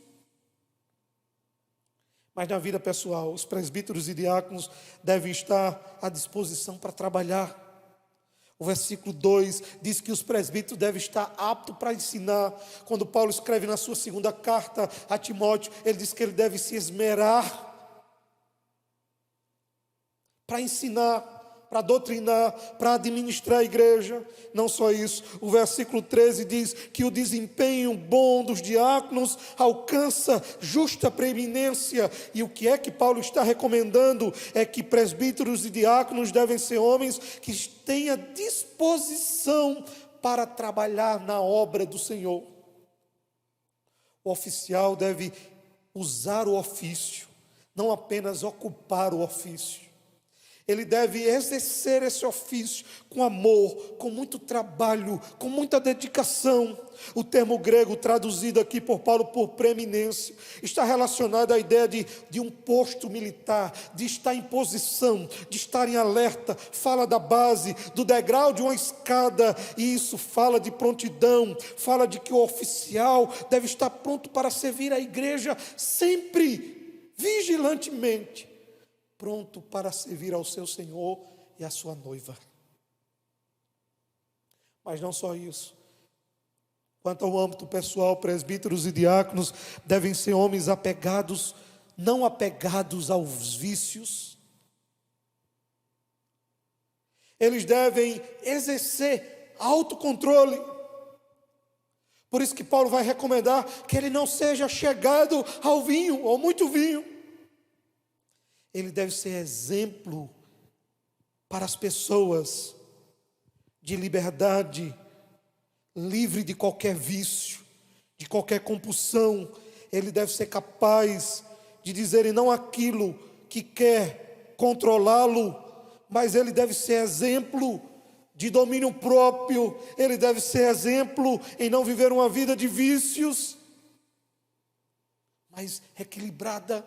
Mas na vida pessoal, os presbíteros e diáconos devem estar à disposição para trabalhar. O versículo 2 diz que os presbíteros devem estar aptos para ensinar. Quando Paulo escreve na sua segunda carta a Timóteo, ele diz que ele deve se esmerar para ensinar, para doutrinar, para administrar a igreja. Não só isso, o versículo 13 diz que o desempenho bom dos diáconos alcança justa preeminência. E o que é que Paulo está recomendando? É que presbíteros e diáconos devem ser homens que tenham disposição para trabalhar na obra do Senhor. O oficial deve usar o ofício, não apenas ocupar o ofício. Ele deve exercer esse ofício com amor, com muito trabalho, com muita dedicação. O termo grego traduzido aqui por Paulo por preeminência está relacionado à ideia de um posto militar, de estar em posição, de estar em alerta. Fala da base, do degrau de uma escada, e isso fala de prontidão, fala de que o oficial deve estar pronto para servir a igreja sempre, vigilantemente, pronto para servir ao seu Senhor e à sua noiva. Mas não só isso. Quanto ao âmbito pessoal, presbíteros e diáconos devem ser homens apegados, não apegados aos vícios. Eles devem exercer autocontrole. Por isso que Paulo vai recomendar que ele não seja chegado ao vinho, ou muito vinho. Ele deve ser exemplo para as pessoas de liberdade, livre de qualquer vício, de qualquer compulsão. Ele deve ser capaz de dizer não aquilo que quer controlá-lo, mas ele deve ser exemplo de domínio próprio. Ele deve ser exemplo em não viver uma vida de vícios, mas equilibrada.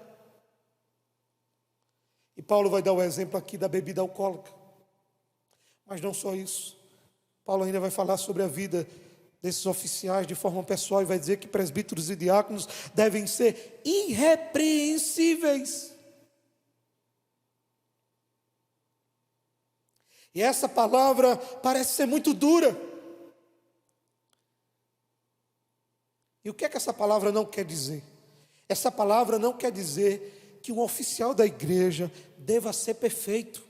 E Paulo vai dar o exemplo aqui da bebida alcoólica. Mas não só isso. Paulo ainda vai falar sobre a vida desses oficiais de forma pessoal e vai dizer que presbíteros e diáconos devem ser irrepreensíveis. E essa palavra parece ser muito dura. E o que é que essa palavra não quer dizer? Essa palavra não quer dizer que um oficial da igreja deva ser perfeito.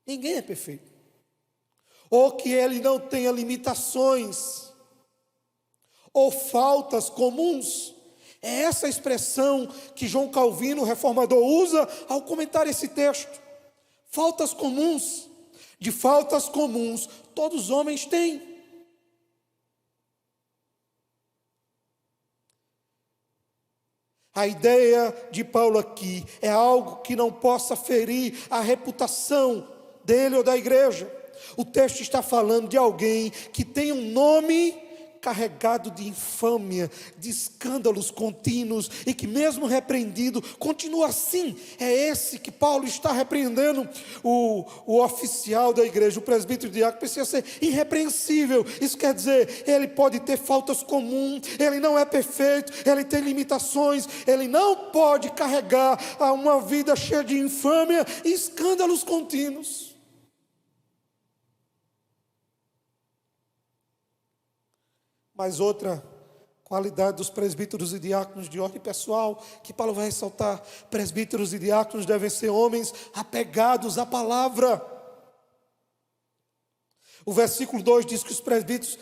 Ninguém é perfeito. Ou que ele não tenha limitações ou faltas comuns. É essa expressão que João Calvino, o reformador, usa ao comentar esse texto. Faltas comuns. De faltas comuns, todos os homens têm. A ideia de Paulo aqui é algo que não possa ferir a reputação dele ou da igreja. O texto está falando de alguém que tem um nome carregado de infâmia, de escândalos contínuos, e que mesmo repreendido, continua assim. É esse que Paulo está repreendendo. O oficial da igreja, o presbítero diácono, precisa ser irrepreensível. Isso quer dizer, ele pode ter faltas comuns, ele não é perfeito, ele tem limitações, ele não pode carregar uma vida cheia de infâmia e escândalos contínuos. Mas outra qualidade dos presbíteros e diáconos de ordem pessoal, que Paulo vai ressaltar: presbíteros e diáconos devem ser homens apegados à palavra. O versículo 2 diz que os presbíteros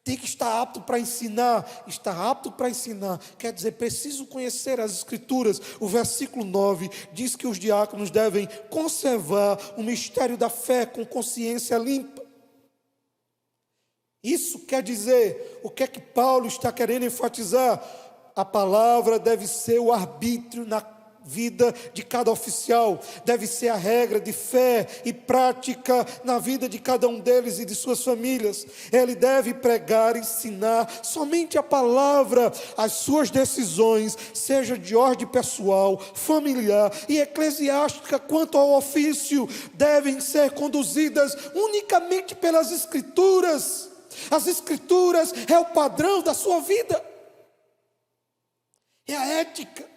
têm que estar aptos para ensinar. Estar apto para ensinar quer dizer, preciso conhecer as escrituras. O versículo 9 diz que os diáconos devem conservar o mistério da fé com consciência limpa. Isso quer dizer, o que é que Paulo está querendo enfatizar? A palavra deve ser o arbítrio na vida de cada oficial, deve ser a regra de fé e prática na vida de cada um deles e de suas famílias. Ele deve pregar, ensinar somente a palavra. As suas decisões, seja de ordem pessoal, familiar e eclesiástica quanto ao ofício, devem ser conduzidas unicamente pelas Escrituras. As Escrituras é o padrão da sua vida, é a ética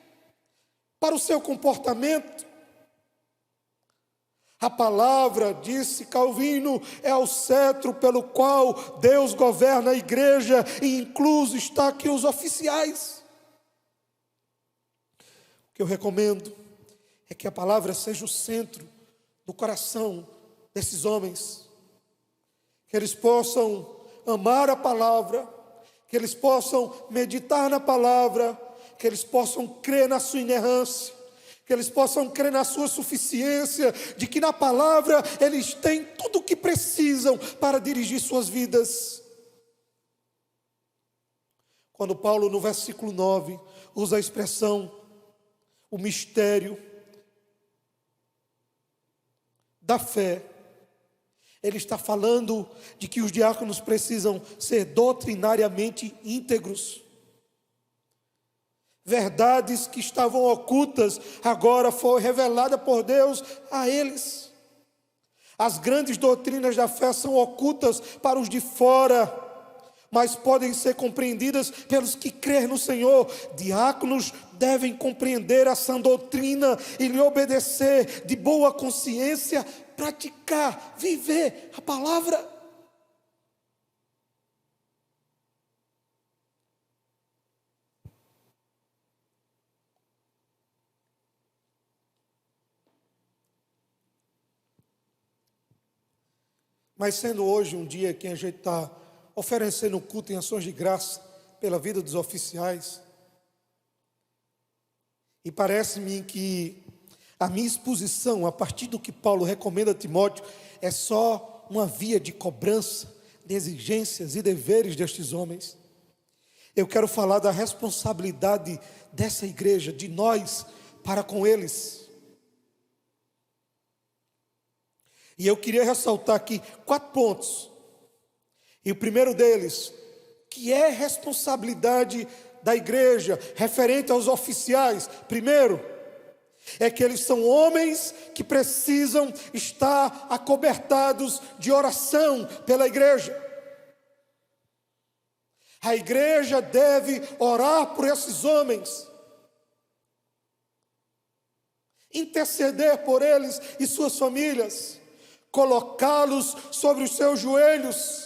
para o seu comportamento. A palavra, disse Calvino, é o cetro pelo qual Deus governa a igreja, e incluso está aqui os oficiais. O que eu recomendo é que a palavra seja o centro do coração desses homens, que eles possam amar a palavra, que eles possam meditar na palavra, que eles possam crer na sua inerrância, que eles possam crer na sua suficiência, de que na palavra eles têm tudo o que precisam para dirigir suas vidas. Quando Paulo, no versículo 9, usa a expressão, o mistério, da fé, ele está falando de que os diáconos precisam ser doutrinariamente íntegros. Verdades que estavam ocultas, agora foram reveladas por Deus a eles. As grandes doutrinas da fé são ocultas para os de fora, mas podem ser compreendidas pelos que crêem no Senhor. Diáconos devem compreender a sã doutrina e lhe obedecer de boa consciência, praticar, viver a palavra. Mas sendo hoje um dia que a gente está oferecendo culto em ações de graça pela vida dos oficiais, e parece-me que a minha exposição, a partir do que Paulo recomenda a Timóteo, é só uma via de cobrança, de exigências e deveres destes homens. Eu quero falar da responsabilidade dessa igreja, de nós para com eles. E eu queria ressaltar aqui 4 pontos. E o primeiro deles, que é responsabilidade da igreja, referente aos oficiais. Primeiro, é que eles são homens que precisam estar acobertados de oração pela igreja. A igreja deve orar por esses homens, interceder por eles e suas famílias, colocá-los sobre os seus joelhos.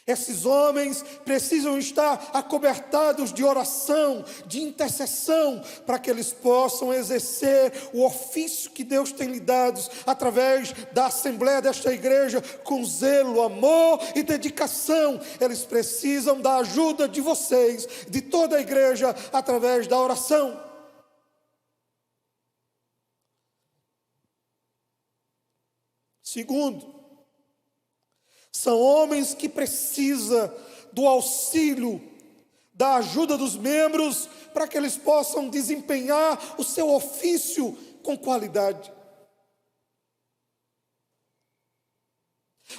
Esses homens precisam estar acobertados de oração, de intercessão, para que eles possam exercer o ofício que Deus tem lhe dado através da assembleia desta igreja, com zelo, amor e dedicação. Eles precisam da ajuda de vocês, de toda a igreja, através da oração. Segundo, são homens que precisam do auxílio, da ajuda dos membros, para que eles possam desempenhar o seu ofício com qualidade.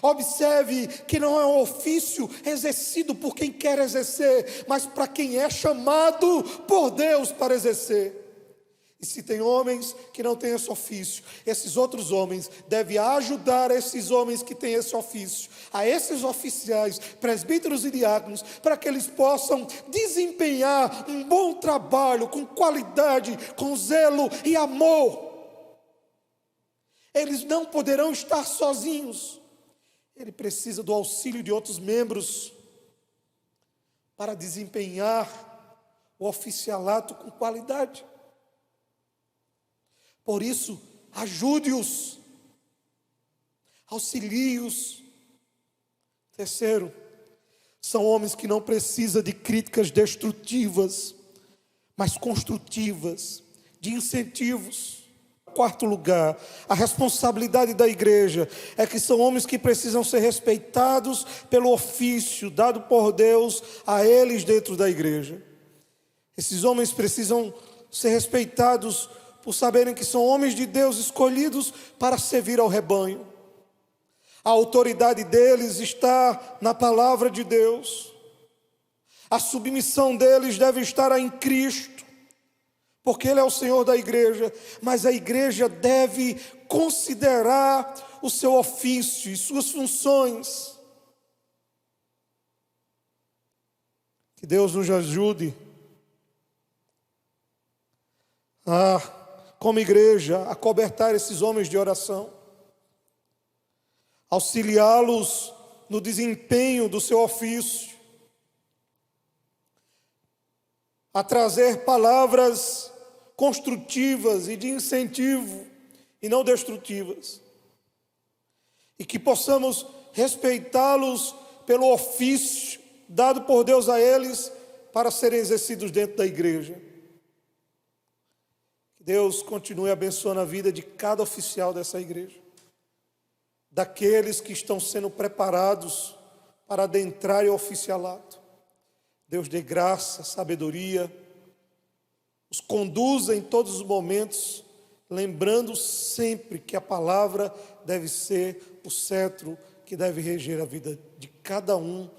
Observe que não é um ofício exercido por quem quer exercer, mas para quem é chamado por Deus para exercer. E se tem homens que não têm esse ofício, esses outros homens devem ajudar esses homens que têm esse ofício, a esses oficiais, presbíteros e diáconos, para que eles possam desempenhar um bom trabalho, com qualidade, com zelo e amor. Eles não poderão estar sozinhos. Ele precisa do auxílio de outros membros para desempenhar o oficialato com qualidade. Por isso, ajude-os, auxilie-os. Terceiro, são homens que não precisam de críticas destrutivas, mas construtivas, de incentivos. Quarto lugar, a responsabilidade da igreja é que são homens que precisam ser respeitados pelo ofício dado por Deus a eles dentro da igreja. Esses homens precisam ser respeitados por saberem que são homens de Deus escolhidos para servir ao rebanho. A autoridade deles está na palavra de Deus. A submissão deles deve estar em Cristo, porque Ele é o Senhor da igreja. Mas a igreja deve considerar o seu ofício e suas funções. Que Deus nos ajude como igreja, acobertar esses homens de oração, auxiliá-los no desempenho do seu ofício, a trazer palavras construtivas e de incentivo e não destrutivas, e que possamos respeitá-los pelo ofício dado por Deus a eles para serem exercidos dentro da igreja. Deus continue abençoando a vida de cada oficial dessa igreja, daqueles que estão sendo preparados para adentrar o oficialato. Deus dê graça, sabedoria, os conduza em todos os momentos lembrando sempre que a palavra deve ser o cetro que deve reger a vida de cada um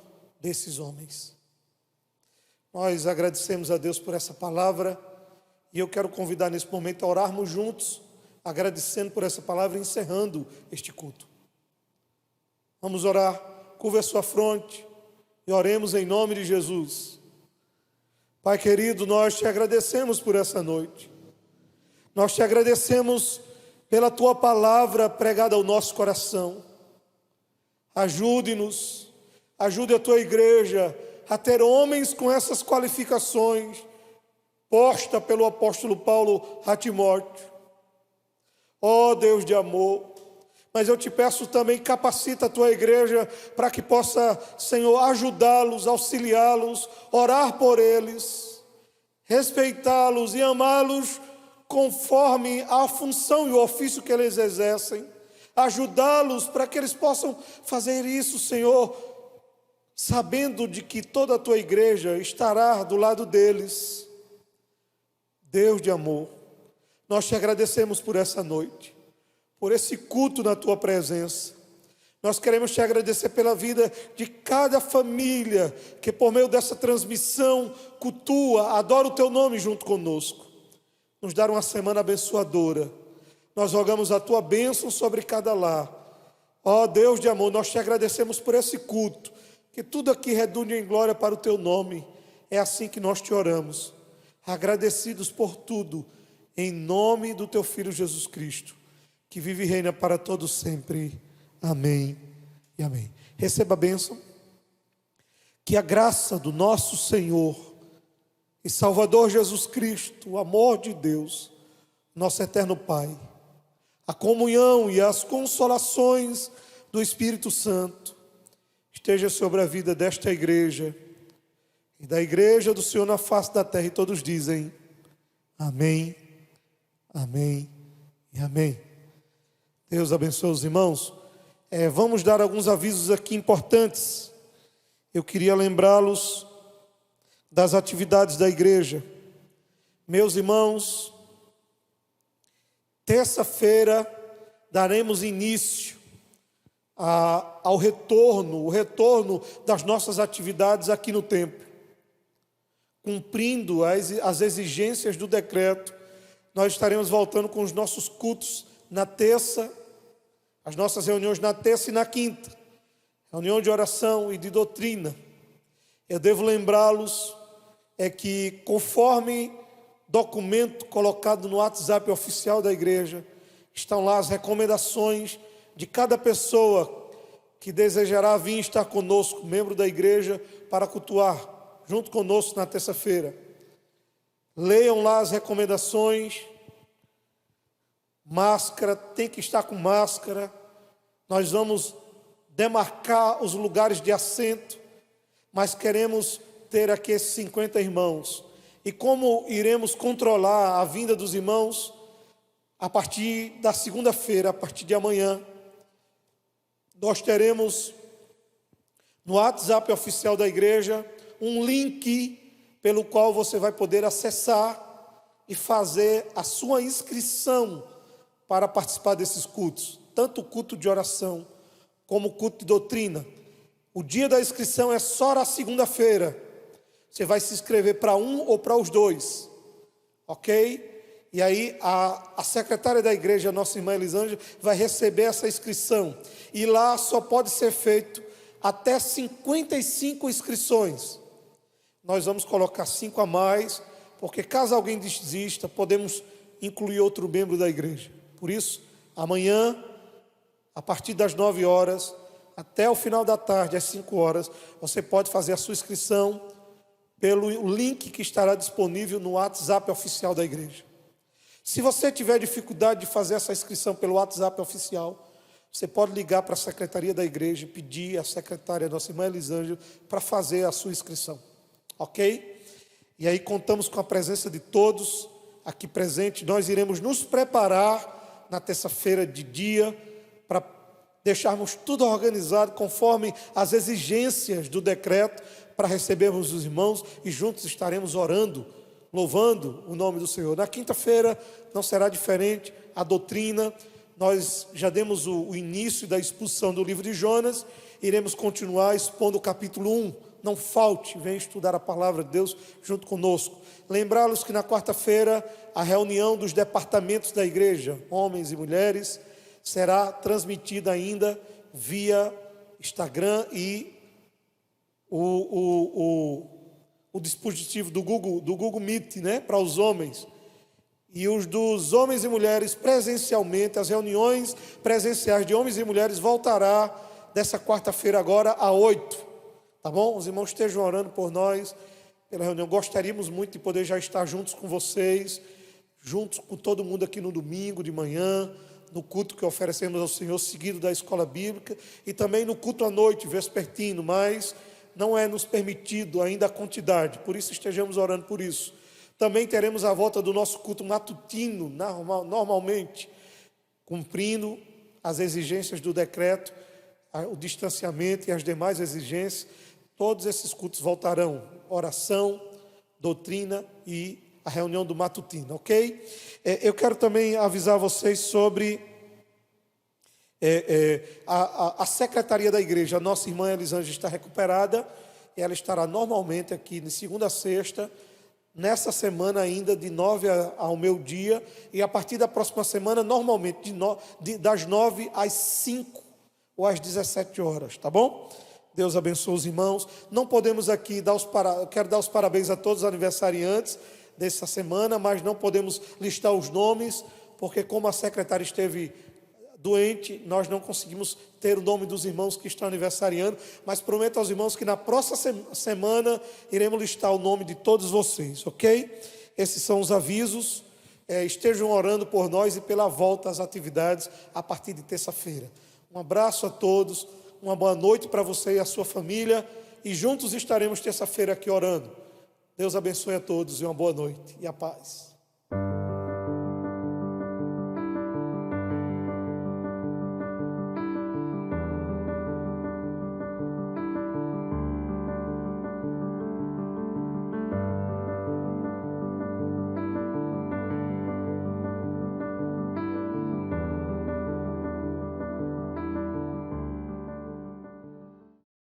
desses homens. Nós agradecemos a Deus por essa palavra e eu quero convidar nesse momento a orarmos juntos, agradecendo por essa palavra e encerrando este culto. Vamos orar, curva a sua fronte e oremos em nome de Jesus. Pai querido, nós te agradecemos por essa noite. Nós te agradecemos pela tua palavra pregada ao nosso coração. Ajude-nos, ajude a tua igreja a ter homens com essas qualificações posta pelo apóstolo Paulo a Timóteo. Ó Deus de amor, mas eu te peço também, capacita a tua igreja para que possa, Senhor, ajudá-los, auxiliá-los, orar por eles, respeitá-los e amá-los conforme a função e o ofício que eles exercem, ajudá-los para que eles possam fazer isso, Senhor, sabendo de que toda a tua igreja estará do lado deles. Deus de amor, nós te agradecemos por essa noite, por esse culto na tua presença. Nós queremos te agradecer pela vida de cada família que por meio dessa transmissão cultua, adora o teu nome junto conosco. Nos dar uma semana abençoadora. Nós rogamos a tua bênção sobre cada lar. Ó Deus de amor, nós te agradecemos por esse culto, que tudo aqui redunde em glória para o teu nome. É assim que nós te oramos, agradecidos por tudo, em nome do teu Filho Jesus Cristo, que vive e reina para todos sempre. Amém e amém. Receba a bênção. Que a graça do nosso Senhor e Salvador Jesus Cristo, o amor de Deus, nosso eterno Pai, a comunhão e as consolações do Espírito Santo esteja sobre a vida desta igreja e da igreja do Senhor na face da terra, e todos dizem amém, amém e amém. Deus abençoe os irmãos. Vamos dar alguns avisos aqui importantes. Eu queria lembrá-los das atividades da igreja. Meus irmãos, terça-feira daremos início ao retorno das nossas atividades aqui no templo. Cumprindo as exigências do decreto, nós estaremos voltando com os nossos cultos na terça, as nossas reuniões na terça e na quinta, reunião de oração e de doutrina. Eu devo lembrá-los que conforme documento colocado no WhatsApp oficial da igreja, estão lá as recomendações de cada pessoa que desejará vir estar conosco, membro da igreja, para cultuar junto conosco na terça-feira. Leiam lá as recomendações. Máscara, tem que estar com máscara. Nós vamos demarcar os lugares de assento, mas queremos ter aqui esses 50 irmãos. E como iremos controlar a vinda dos irmãos, a partir da segunda-feira, a partir de amanhã, nós teremos no WhatsApp oficial da igreja um link pelo qual você vai poder acessar e fazer a sua inscrição para participar desses cultos, tanto o culto de oração como o culto de doutrina. O dia da inscrição é só na segunda-feira. Você vai se inscrever para um ou para os dois, ok? E aí a secretária da igreja, nossa irmã Elisângela, vai receber essa inscrição. E lá só pode ser feito até 55 inscrições. Nós vamos colocar 5 a mais, porque caso alguém desista, podemos incluir outro membro da igreja. Por isso, amanhã, a partir das 9 horas, até o final da tarde, às 5 horas, você pode fazer a sua inscrição pelo link que estará disponível no WhatsApp oficial da igreja. Se você tiver dificuldade de fazer essa inscrição pelo WhatsApp oficial, você pode ligar para a secretaria da igreja e pedir à secretária, nossa irmã Elisângela, para fazer a sua inscrição, ok? E aí contamos com a presença de todos aqui presentes. Nós iremos nos preparar na terça-feira de dia para deixarmos tudo organizado conforme as exigências do decreto, para recebermos os irmãos e juntos estaremos orando louvando o nome do Senhor. Na quinta-feira não será diferente, a doutrina. Nós já demos o início da exposição do livro de Jonas, iremos continuar expondo o capítulo 1. Não falte, venha estudar a palavra de Deus junto conosco. Lembrá-los que na quarta-feira a reunião dos departamentos da igreja, homens e mulheres, será transmitida ainda via Instagram e o dispositivo do Google Meet, né, para os homens. E os dos homens e mulheres presencialmente, as reuniões presenciais de homens e mulheres voltará dessa quarta-feira agora às 8. Tá bom? Os irmãos estejam orando por nós, pela reunião. Gostaríamos muito de poder já estar juntos com vocês, juntos com todo mundo aqui no domingo de manhã, no culto que oferecemos ao Senhor, seguido da escola bíblica, e também no culto à noite, vespertino, mas não é nos permitido ainda a quantidade, por isso estejamos orando por isso. Também teremos a volta do nosso culto matutino, normalmente, cumprindo as exigências do decreto, o distanciamento e as demais exigências. Todos esses cultos voltarão, oração, doutrina e a reunião do matutino, ok? Eu quero também avisar vocês sobre a secretaria da igreja. A nossa irmã Elisângela está recuperada, e ela estará normalmente aqui de segunda a sexta, nessa semana ainda de 9 ao meio-dia, e a partir da próxima semana, normalmente das 9 às 5 ou às 17 horas, tá bom? Deus abençoe os irmãos. Não podemos aqui quero dar os parabéns a todos os aniversariantes dessa semana, mas não podemos listar os nomes, porque como a secretária esteve doente, nós não conseguimos ter o nome dos irmãos que estão aniversariando, mas prometo aos irmãos que na próxima semana iremos listar o nome de todos vocês, ok? Esses são os avisos. Estejam orando por nós e pela volta às atividades a partir de terça-feira. Um abraço a todos, uma boa noite para você e a sua família, e juntos estaremos terça-feira aqui orando. Deus abençoe a todos e uma boa noite e a paz.